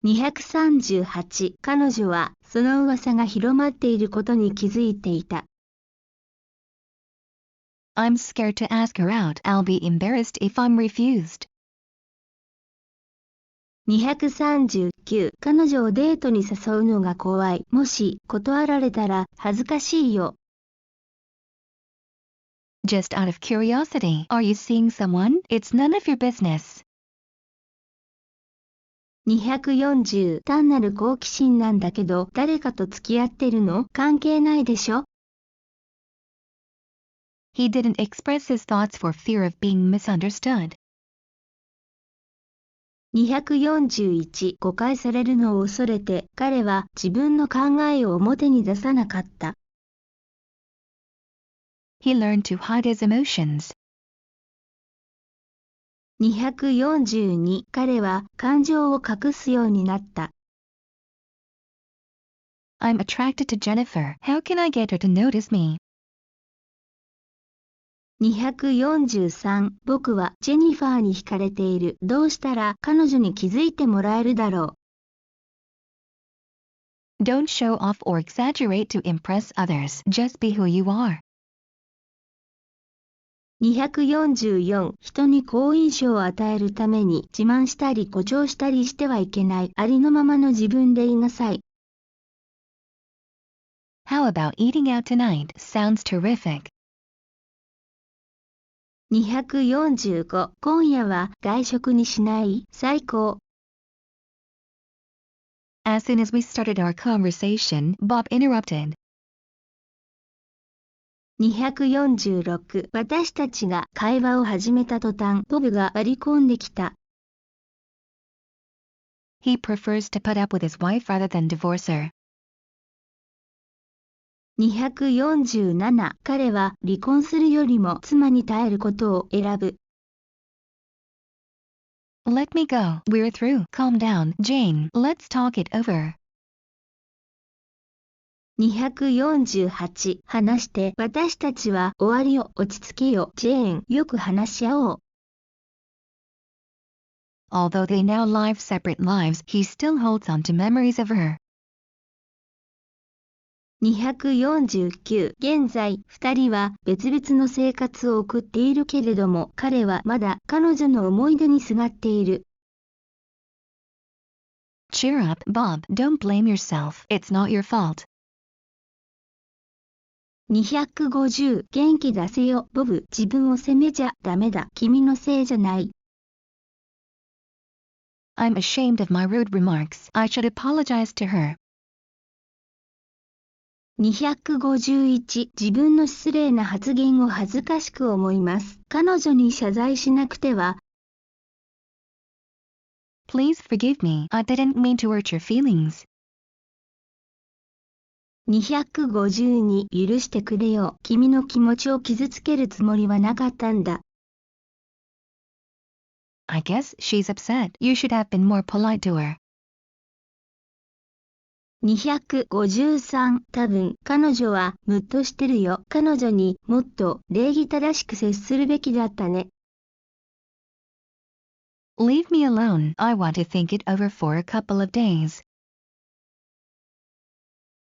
238彼女はその噂が広まっていることに気づいていた。I'm scared to ask her out. I'll be embarrassed if I'm refused. 239彼女をデートに誘うのが怖い。もし断られたら恥ずかしいよ。Just out of curiosity, are you seeing someone? It's none of your business. 240単なる好奇心なんだけど誰かと付き合ってるの？関係ないでしょ？ He didn't express his thoughts for fear of being misunderstood. 241誤解されるのを恐れて彼は自分の考えを表に出さなかった。He learned to hide his emotions. 242、彼は感情を隠すようになった。I'm attracted to Jennifer. How can I get her to notice me? 243、僕はジェニファーに惹かれている。どうしたら彼女に気づいてもらえるだろう。Don't show off or exaggerate to impress others. Just be who you are. 244、人に好印象を与えるために自慢したり誇張したりしてはいけない。ありのままの自分でいなさい。How about eating out tonight? Sounds terrific. 245、今夜は外食にしない？最高。As soon as we started our conversation, Bob interrupted. 246、私たちが会話を始めた途端、ボブが割り込んできた。He prefers to put up with his wife rather than divorce her. 247、彼は離婚するよりも妻に耐えることを選ぶ。Let me go. We're through. Calm down, Jane. Let's talk it over. 248、話して、私たちは終わりよ、落ち着けよ、ジェーン、よく話し合おう。Although they now live separate lives, he still holds on to memories of her. 249、現在、二人は別々の生活を送っているけれども、彼はまだ彼女の思い出にすがっている。Cheer up, Bob. Don't blame yourself. It's not your fault. 250、元気出せよ、ボブ。自分を責めちゃダメだ。君のせいじゃない。I'm ashamed of my rude remarks. I should apologize to her. 251、自分の失礼な発言を恥ずかしく思います。彼女に謝罪しなくては。Please forgive me. I didn't mean to hurt your feelings. 252、許してくれよ。君の気持ちを傷つけるつもりはなかったんだ。I guess she's upset. You should have been more polite to her. 253、多分、彼女はムッとしてるよ。彼女にもっと礼儀正しく接するべきだったね。Leave me alone. I want to think it over for a couple of days.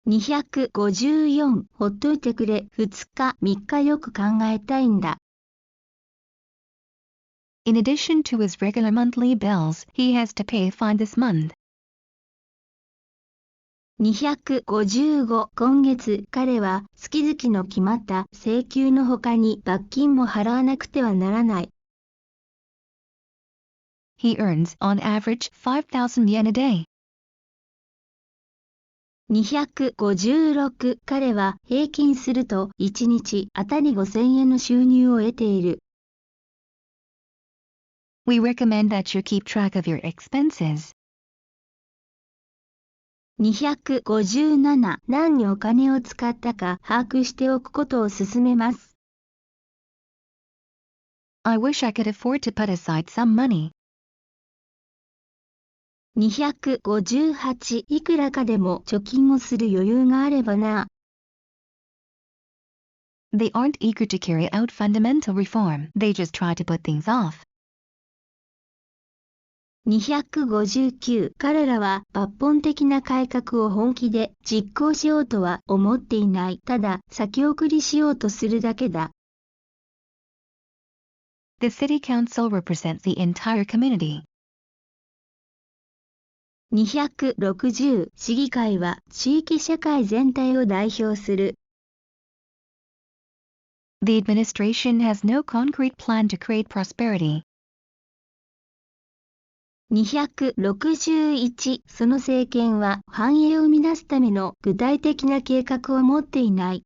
254、ほっといてくれ。2日、3日よく考えたいんだ。In addition to his regular monthly bills, he has to pay a fine this month. 255、今月、彼は月々の決まった請求の他に罰金も払わなくてはならない。He earns, on average, 5,000 yen a day. 256、彼は平均すると1日あたり5000円の収入を得ている。We recommend that you keep track of your expenses. 257、何にお金を使ったか把握しておくことを勧めます。I wish I could afford to put aside some money. 258、いくらかでも貯金をする余裕があればな。They aren't eager to carry out fundamental reform. They just try to put things off. 259、彼らは抜本的な改革を本気で実行しようとは思っていない。ただ、先送りしようとするだけだ。The city council represents the entire community. 260、市議会は地域社会全体を代表する。The administration has no concrete plan to create prosperity. 261、その政権は繁栄を生み出すための具体的な計画を持っていない。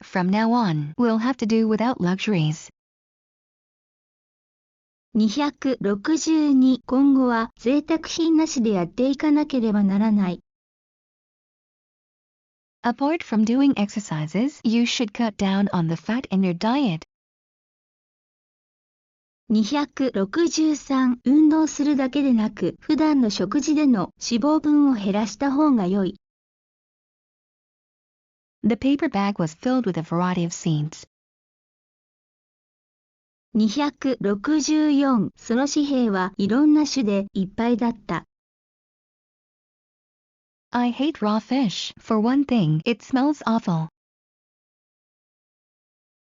From now on, we'll have to do without luxuries. 262、今後は贅沢品なしでやっていかなければならない。Apart from doing exercises, you should cut down on the fat in your diet. 263運動するだけでなく、普段の食事での脂肪分を減らした方が良い。The paper bag was filled with a variety of seeds. 264その紙幣はいろんな種でいっぱいだった。I hate raw fish. For one thing, it smells awful.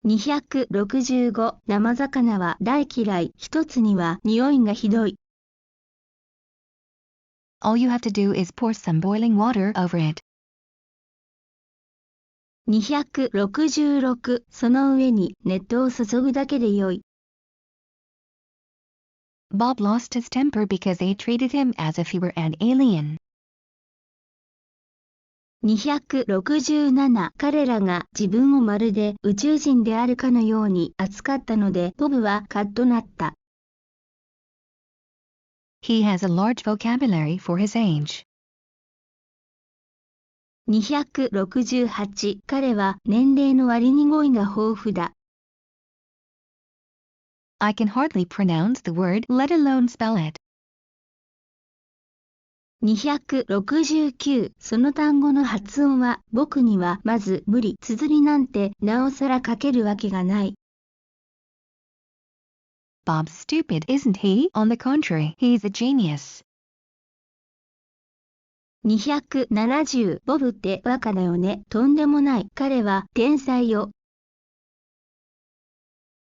265生魚は大嫌い。一つには匂いがひどい。All you have to do is pour some boiling water over it. 266その上に熱湯を注ぐだけでよい。Bob lost his temper because they treated him as if he were an alien. 267彼らが自分をまるで宇宙人であるかのように扱ったのでボブはカッとなった。He has a large vocabulary for his age. 268彼は年齢の割に語彙が豊富だ。I can hardly pronounce the word, let alone spell it. 269その単語の発音は僕にはまず無理。綴りなんてなおさら書けるわけがない。Bob's stupid, isn't he? On the contrary, he's a genius. 270ボブってバカだよね。とんでもない。彼は天才よ。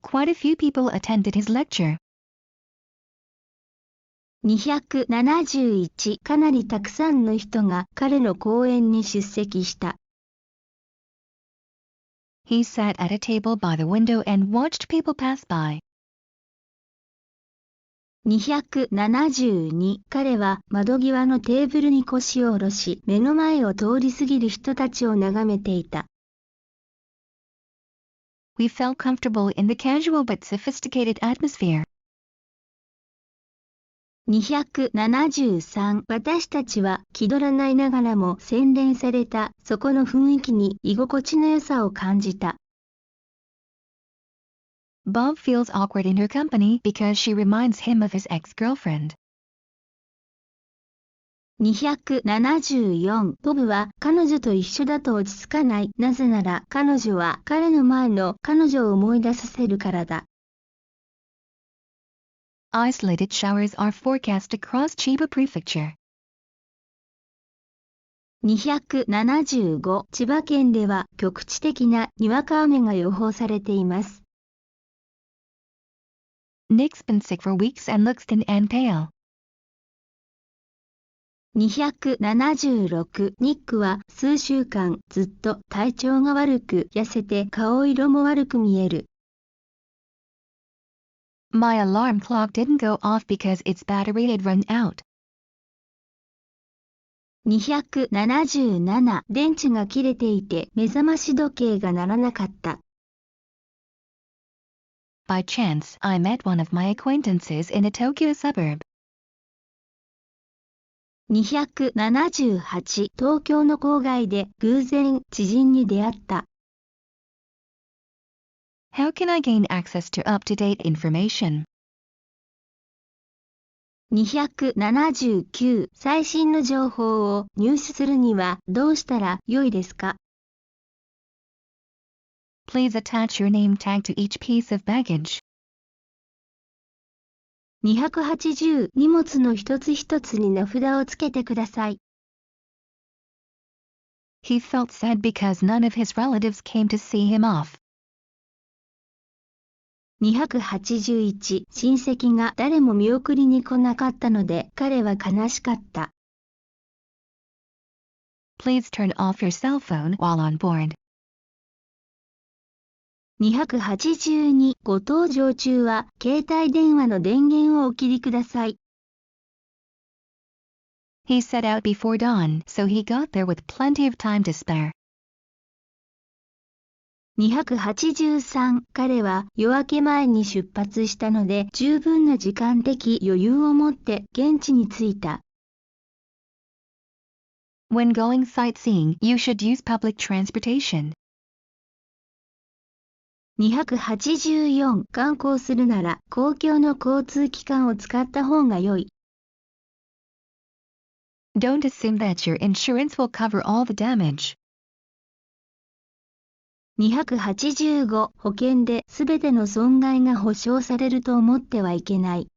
Quite a few people attended his lecture. 271かなりたくさんの人が彼の講演に出席した。He sat at a table by the window and watched people pass by. 272彼は窓際のテーブルに腰を下ろし、目の前を通り過ぎる人たちを眺めていた。We felt comfortable in the casual but sophisticated atmosphere. 273私たちは気取らないながらも洗練されたそこの雰囲気に居心地の良さを感じた。Bob feels awkward in her company because she reminds him of his ex-girlfriend. 274ボブは彼女と一緒だと落ち着かない。なぜなら彼女は彼の前の彼女を思い出させるからだ。Isolated showers are forecast across Chiba Prefecture. 275千葉県では局地的なにわか雨が予報されています。Nick's been sick for weeks and looks thin and pale. 276ニックは数週間ずっと体調が悪く痩せて顔色も悪く見える。My alarm clock didn't go off because its battery had run out. 277電池が切れていて目覚まし時計が鳴らなかった。By chance, I met one of my acquaintances in a Tokyo suburb. 278東京の郊外で偶然知人に出会った。How can I gain access to up-to-date information? 279最新の情報を入手するにはどうしたらよいですか？ Please attach your name tag to each piece of baggage. 280荷物の一つ一つに名札をつけてください。He felt sad because none of his relatives came to see him off. 281親戚が誰も見送りに来なかったので彼は悲しかった。Please turn off your cell phone while on board. 282ご搭乗中は携帯電話の電源をお切りください。He set out before dawn, so he got there with plenty of time to spare. 283彼は夜明け前に出発したので十分な時間的余裕を持って現地に着いた。When going sightseeing, you should use public transportation. 284、観光するなら公共の交通機関を使った方が良い。Don't assume that your insurance will cover all the damage. 285、保険ですべての損害が保証されると思ってはいけない。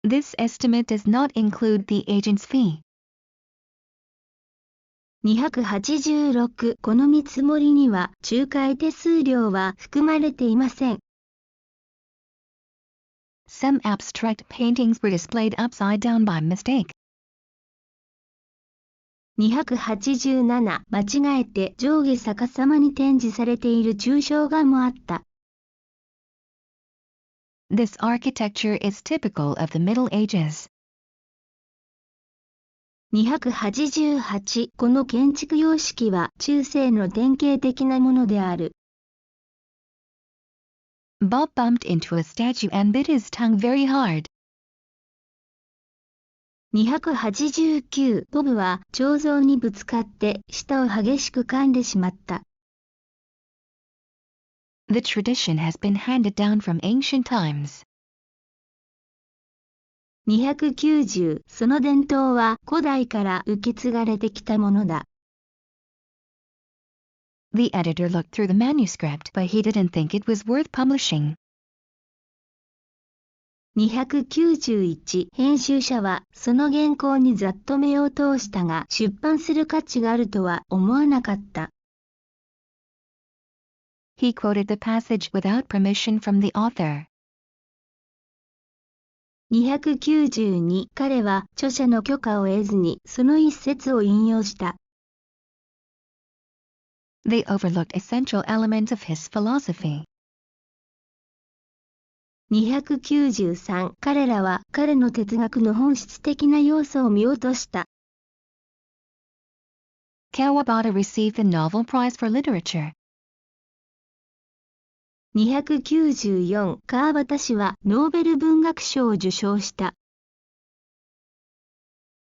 This estimate does not include the agent's fee. 286、この見積もりには仲介手数料は含まれていません。Some abstract paintings were displayed upside down by mistake. 287、間違えて上下逆さまに展示されている抽象画もあった。This architecture is typical of the Middle Ages. 288、この建築様式は中世の典型的なものである。Bob bumped into a statue and bit his tongue very hard. 289、ボブは彫像にぶつかって舌を激しく噛んでしまった。The tradition has been handed down from ancient times. 290、その伝統は古代から受け継がれてきたものだ。The editor looked through the manuscript, but he didn't think it was worth publishing. 291、編集者はその原稿にざっと目を通したが出版する価値があるとは思わなかった。He quoted the passage without permission from the author. 292、彼は著者の許可を得ずにその一節を引用した。They overlooked essential elements of his philosophy. 293、彼らは彼の哲学の本質的な要素を見落とした。Kawabata received the Nobel Prize for Literature. 294、川端氏はノーベル文学賞を受賞した。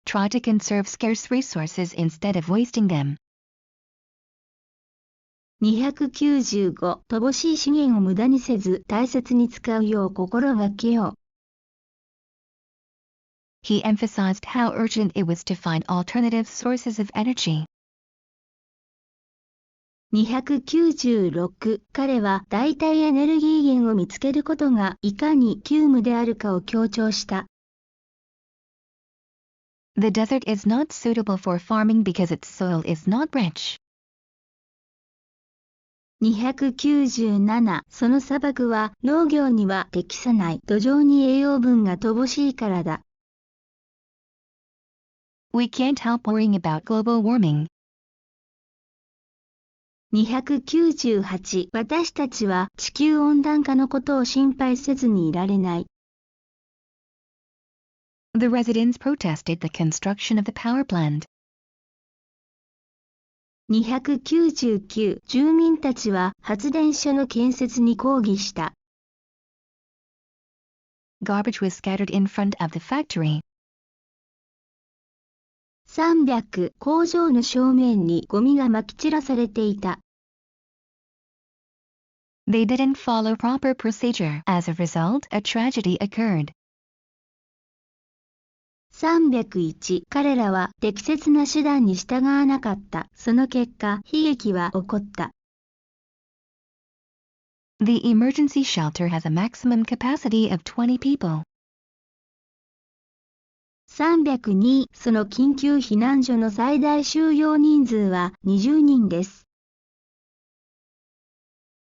Try to conserve scarce resources instead of wasting them. 295、乏しい資源を無駄にせず大切に使うよう心がけよう。He emphasized how urgent it was to find alternative sources of energy. 296、彼は代替エネルギー源を見つけることがいかに急務であるかを強調した。The desert is not suitable for farming because its soil is not rich. 297、その砂漠は農業には適さない。土壌に栄養分が乏しいからだ。We can't help worrying about global warming. 298、私たちは地球温暖化のことを心配せずにいられない。The residents protested the construction of the power plant. 299、住民たちは発電所の建設に抗議した。Garbage was scattered in front of the factory. 300、工場の正面にゴミがまき散らされていた。They didn't follow proper procedure. As a result, a tragedy occurred. 301、彼らは適切な手段に従わなかった。その結果、悲劇は起こった。The emergency shelter has a maximum capacity of 20 people. 302、その緊急避難所の最大収容人数は20人です。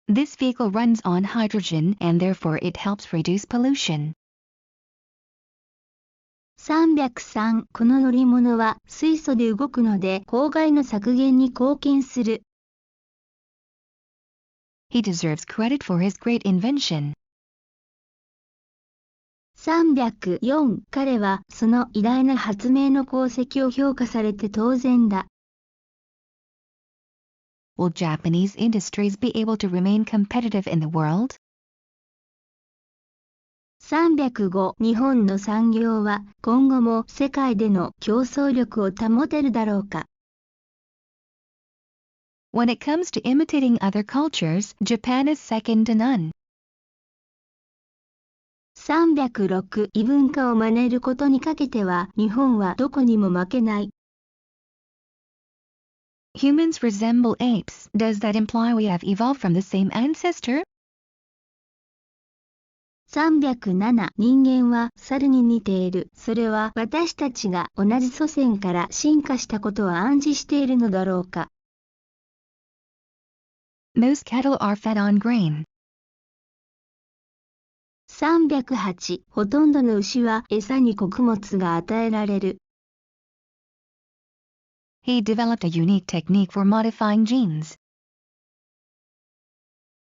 This vehicle runs on hydrogen and therefore it helps reduce pollution. 303、この乗り物は水素で動くので公害の削減に貢献する。He deserves credit for his great invention. 304、彼はその偉大な発明の功績を評価されて当然だ。Will Japanese industries be able to remain competitive in the world? 305日本の産業は今後も世界での競争力を保てるだろうか。When it comes to imitating other cultures, Japan is second to none. 306異文化を真似ることにかけては日本はどこにも負けない。Humans resemble apes. Does that imply we have evolved from the same ancestor? 307人間は猿に似ている。それは私たちが同じ祖先から進化したことを暗示しているのだろうか。Most cattle are fed on grain. 308ほとんどの牛は餌に穀物が与えられる。He developed a unique technique for modifying genes.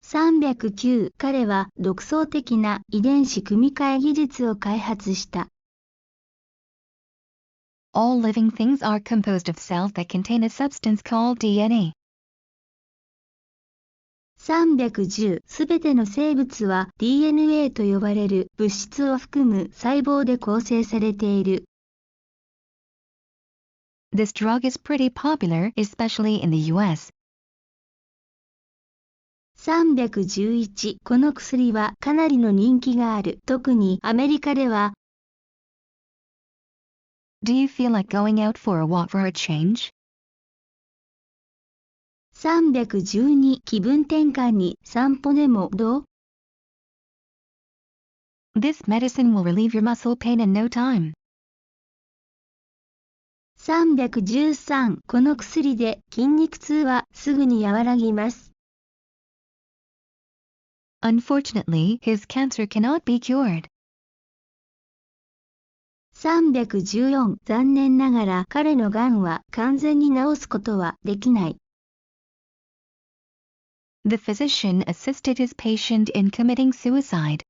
309彼は独創的な遺伝子組み換え技術を開発した。All living things are composed of cells that contain a substance called DNA. 310すべての生物は DNA と呼ばれる物質を含む細胞で構成されている。This drug is pretty popular, especially in the US. 311この薬はかなりの人気がある。特にアメリカでは。Do you feel like going out for a walk for a change? 312気分転換に散歩でもどう？ This medicine will relieve your muscle pain in no time. 313この薬で筋肉痛はすぐに和らぎます。Unfortunately, his cancer cannot be cured. 314残念ながら彼のがんは完全に治すことはできない。The physician assisted his patient in committing suicide.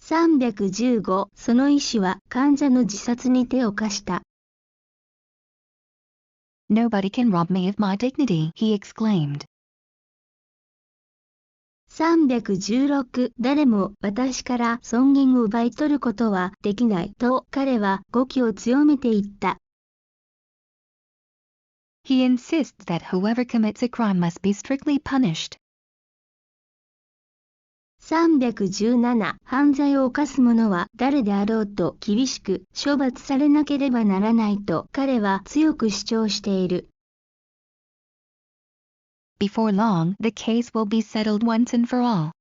315その医師は患者の自殺に手を貸した。Nobody can rob me of my dignity, he exclaimed. 316誰も私から尊厳を奪い取ることはできないと彼は語気を強めていった。He insists that whoever commits a crime must be strictly punished. 317犯罪を犯す者は誰であろうと厳しく処罰されなければならないと彼は強く主張している。Before long, the case will be settled once and for all.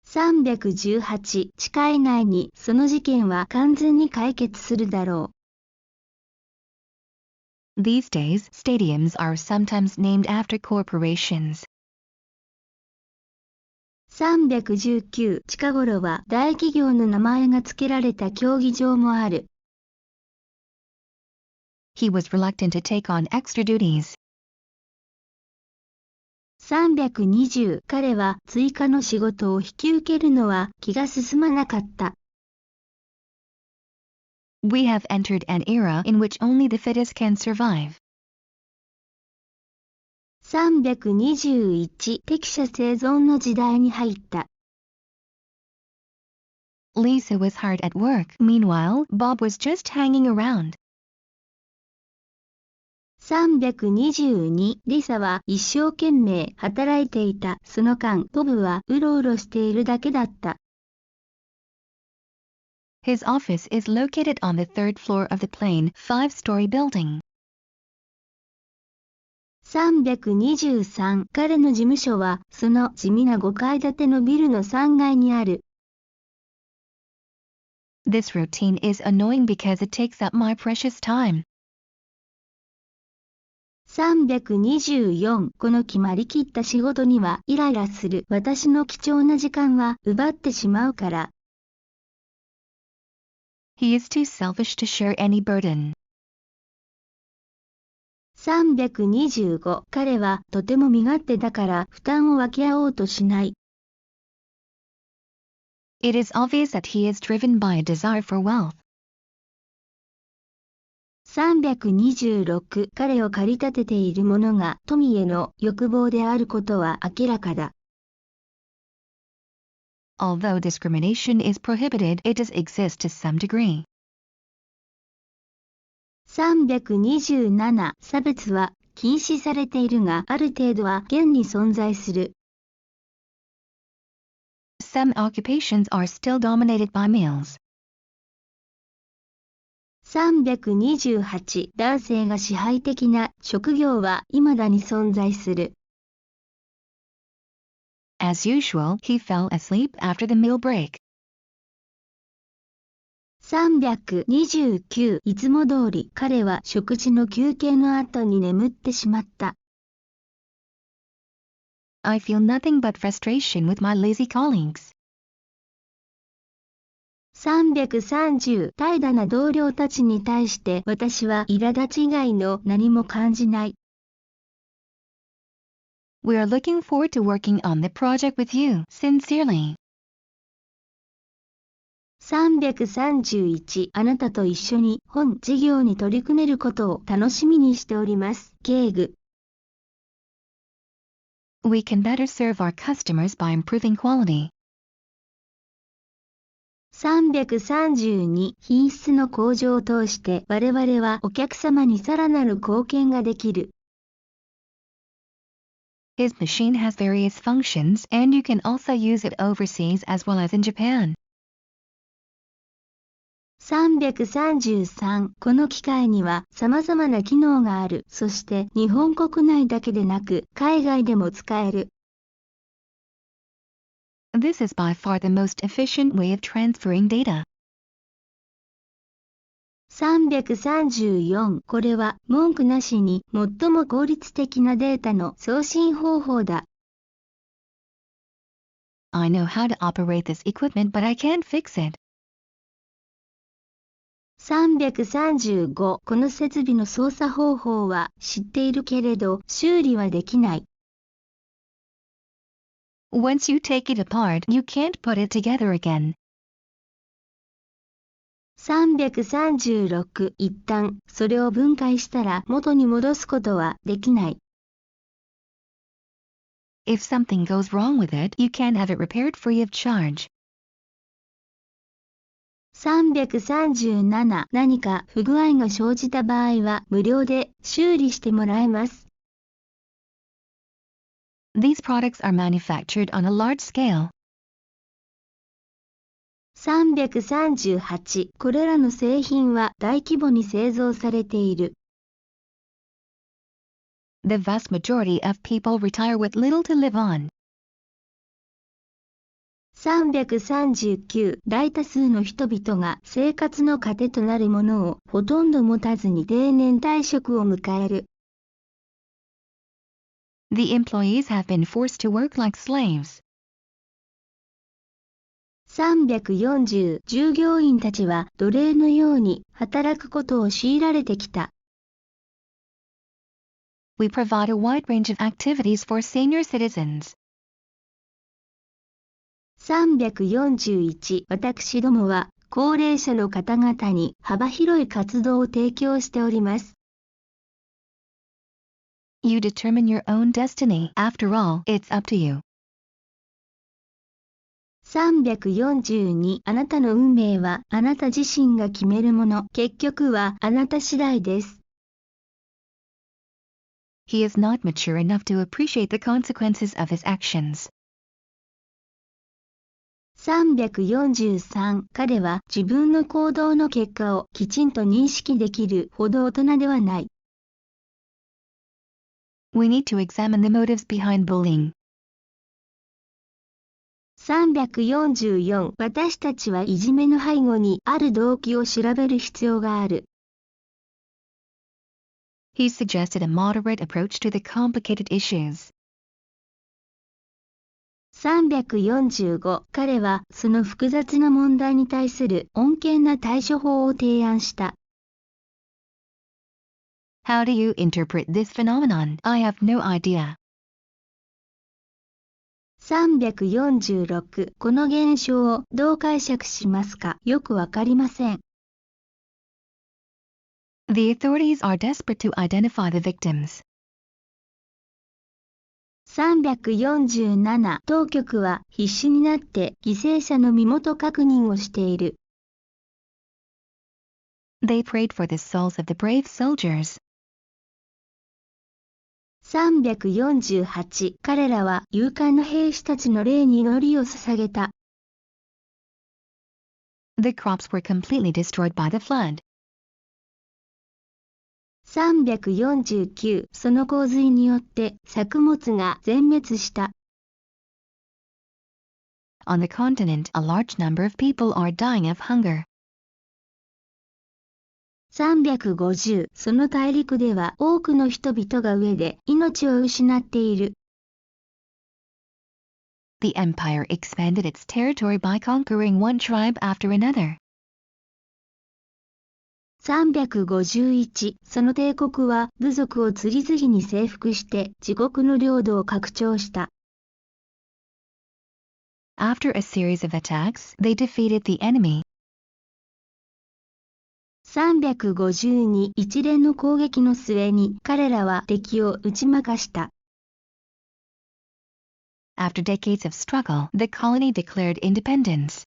318地下以外にその事件は完全に解決するだろう。These days, stadiums are sometimes named after corporations. 319近頃は大企業の名前が付けられた競技場もある。He was reluctant to take on extra duties. 320彼は追加の仕事を引き受けるのは気が進まなかった。We have entered an era in which only the fittest can survive. 321適者生存の時代に入った。Lisa was hard at work. Meanwhile, Bob was just hanging around. 322リサは一生懸命働いていた。その間、ボブはうろうろしているだけだった。His office is located on the third floor of the plain, five-story building. 323彼の事務所はその地味な5階建てのビルの3階にある。This routine is annoying because it takes up my precious time. 324この決まりきった仕事にはイライラする。私の貴重な時間は奪ってしまうから。He is too selfish to share any burden. 325彼はとても身勝手だから負担を分け合おうとしない。It is obvious that he is driven by a desire for wealth. 326彼を駆り立てているものが富への欲望であることは明らかだ。Although discrimination is prohibited, it does exist to some degree. 327差別は禁止されているが、ある程度は現に存在する。Some occupations are still dominated by males. 328男性が支配的な職業は未だに存在する。As usual, he fell asleep after the meal break. 329いつも通り彼は食事の休憩の後に眠ってしまった。I feel nothing but frustration with my lazy colleagues. 330怠惰な同僚たちに対して私は苛立ち以外の何も感じない。We are looking forward to working on the project with you, sincerely. 331あなたと一緒に本事業に取り組めることを楽しみにしております。敬具。We can better serve our customers by improving quality. 332品質の向上を通して我々はお客様にさらなる貢献ができる。His machine has various functions and you can also use it overseas as well as in Japan. 333この機械には様々な機能がある。そして日本国内だけでなく海外でも使える。This is by far the most efficient way of transferring data. 334これは文句なしに最も効率的なデータの送信方法だ。I know how to operate this equipment but I can't fix it. 335この設備の操作方法は知っているけれど修理はできない。Once you take it apart, you can't put it together again. 336一旦それを分解したら元に戻すことはできない。If something goes wrong with it, you can have it repaired free of charge. 337何か不具合が生じた場合は無料で修理してもらえます。These products are manufactured on a large scale. 338これらの製品は大規模に製造されている。The vast majority of people retire with little to live on. 339大多数の人々が生活の糧となるものをほとんど持たずに定年退職を迎える。The employees have been forced to work like slaves. 340従業員たちは奴隷のように働くことを強いられてきた。We provide a wide range of activities for senior citizens. 341私どもは高齢者の方々に幅広い活動を提供しております。You determine your own destiny. After all, it's up to you. 342あなたの運命はあなた自身が決めるもの。結局はあなた次第です。He is not mature enough to appreciate the consequences of his actions. 343彼は自分の行動の結果をきちんと認識できるほど大人ではない。We need to examine the motives behind bullying. 344私たちはいじめの背後にある動機を調べる必要がある。He suggested a moderate approach to the complicated issues. 345彼はその複雑な問題に対する穏健な対処法を提案した。How do you interpret this phenomenon? I have no idea. 346この現象をどう解釈しますか？よくわかりません。The authorities are desperate to identify the victims. 347当局は必死になって犠牲者の身元確認をしている。They prayed for the souls of the brave soldiers. 348彼らは勇敢な兵士たちの霊に祈りを捧げた。The crops were completely destroyed by the flood. 349その洪水によって作物が全滅した。On the continent, a large number of people are dying of hunger. 350その大陸では多くの人々が飢えで命を失っている。The empire expanded its territory by conquering one tribe after another. 351その帝国は部族を次々に征服して自国の領土を拡張した。After a series of attacks, they defeated the enemy. 352一連の攻撃の末に彼らは敵を打ち負かした。After decades of struggle, the colony declared independence.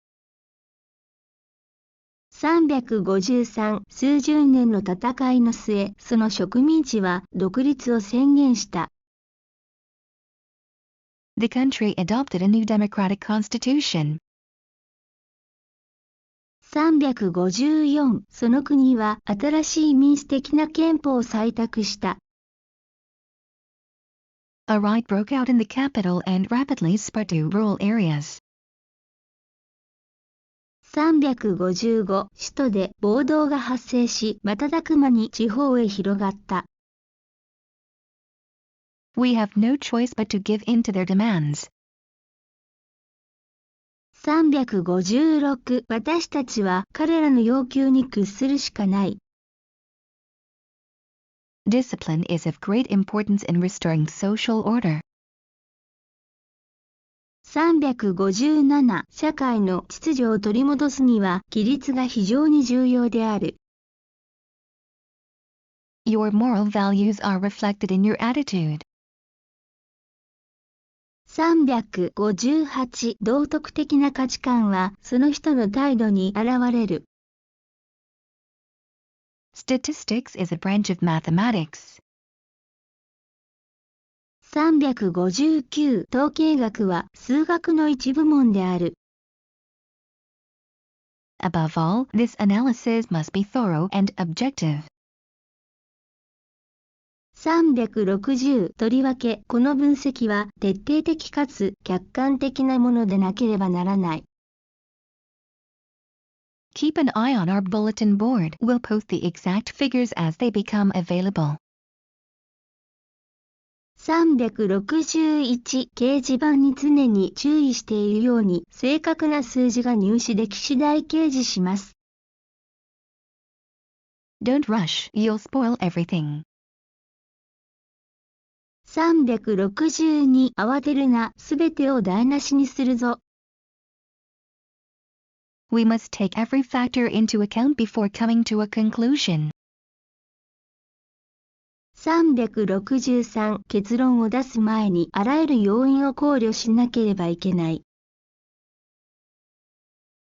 353数十年の戦いの末、その植民地は独立を宣言した。The country adopted a new democratic constitution. 354その国は新しい民主的な憲法を採択した。A riot broke out in the capital and rapidly spread to rural areas. 355首都で暴動が発生し、瞬く間に地方へ広がった。We have no choice but to give in to their demands. 356私たちは彼らの要求に屈するしかない。Discipline is of great importance in restoring social order. 357社会の秩序を取り戻すには規律が非常に重要である。Your moral values are reflected in your attitude. 358道徳的な価値観はその人の態度に現れる。Statistics is a branch of mathematics. 359統計学は数学の一部門である。Above all, this analysis must be thorough and objective. 360とりわけこの分析は徹底的かつ客観的なものでなければならない。Keep an eye on our bulletin board. We'll post the exact figures as they become available. 361掲示板に常に注意しているように正確な数字が入手でき次第掲示します。Don't rush, you'll spoil everything. 362慌てるな、すべてを台無しにするぞ。We must take every factor into account before coming to a conclusion. 363結論を出す前にあらゆる要因を考慮しなければいけない。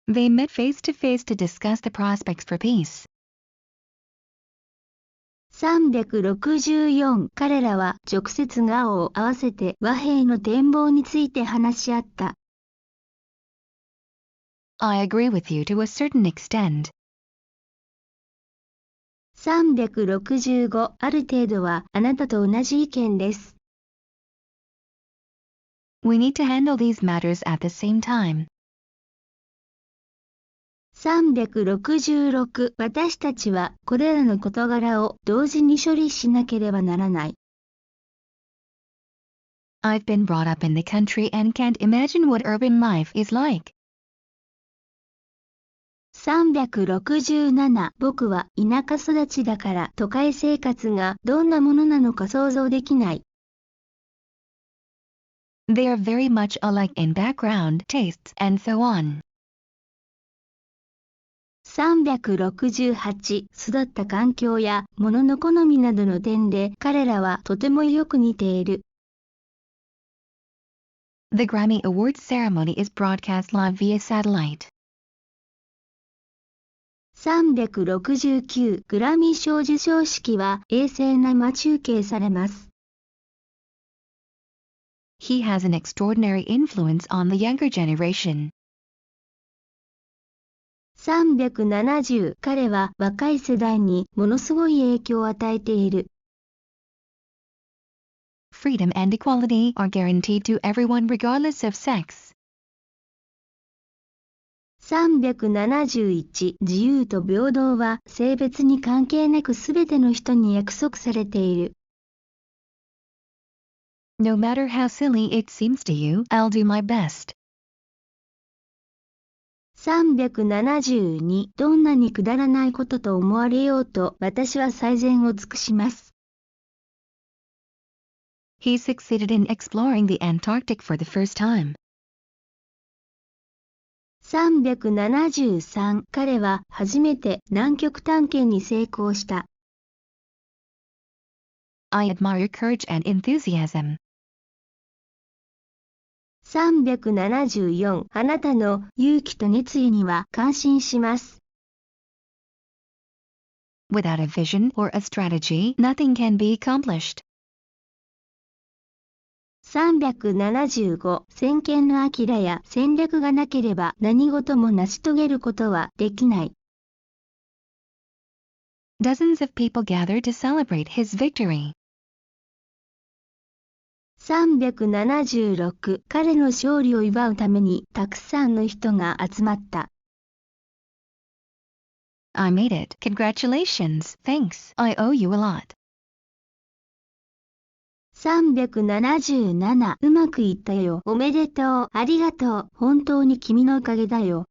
They met face to face to discuss the prospects for peace. 364彼らは直接顔を合わせて和平の展望について話し合った。I agree with you to a certain extent. 365ある程度はあなたと同じ意見です。We need to handle these matters at the same time. 366私たちはこれらの事柄を同時に処理しなければならない。I've been brought up in the country and can't imagine what urban life is like. 367僕は田舎育ちだから都会生活がどんなものなのか想像できない。They are very much alike in background, tastes, and so on. 368育った環境や物の好みなどの点で彼らはとてもよく似ている。The Grammy Awards ceremony is broadcast live via satellite. 369グラミー賞授賞式は衛星生中継されます。He has an extraordinary influence on the younger generation. 370彼は若い世代にものすごい影響を与えている。Freedom and equality are guaranteed to everyone regardless of sex. 371自由と平等は性別に関係なくすべての人に約束されている。No matter how silly it seems to you, I'll do my best. 372どんなにくだらないことと思われようと私は最善を尽くします。He succeeded in exploring the Antarctic for the first time. 373彼は初めて南極探検に成功した。I admire your courage and enthusiasm. 374あなたの勇気と熱意には感心します。Without a vision or a strategy, nothing can be accomplished. 375先見の明や戦略がなければ何事も成し遂げることはできない。Dozens of people gather to celebrate his victory. 376彼の勝利を祝うためにたくさんの人が集まった。I made it. Congratulations. Thanks. I owe you a lot. 377うまくいったよ。おめでとう。ありがとう。本当に君のおかげだよ。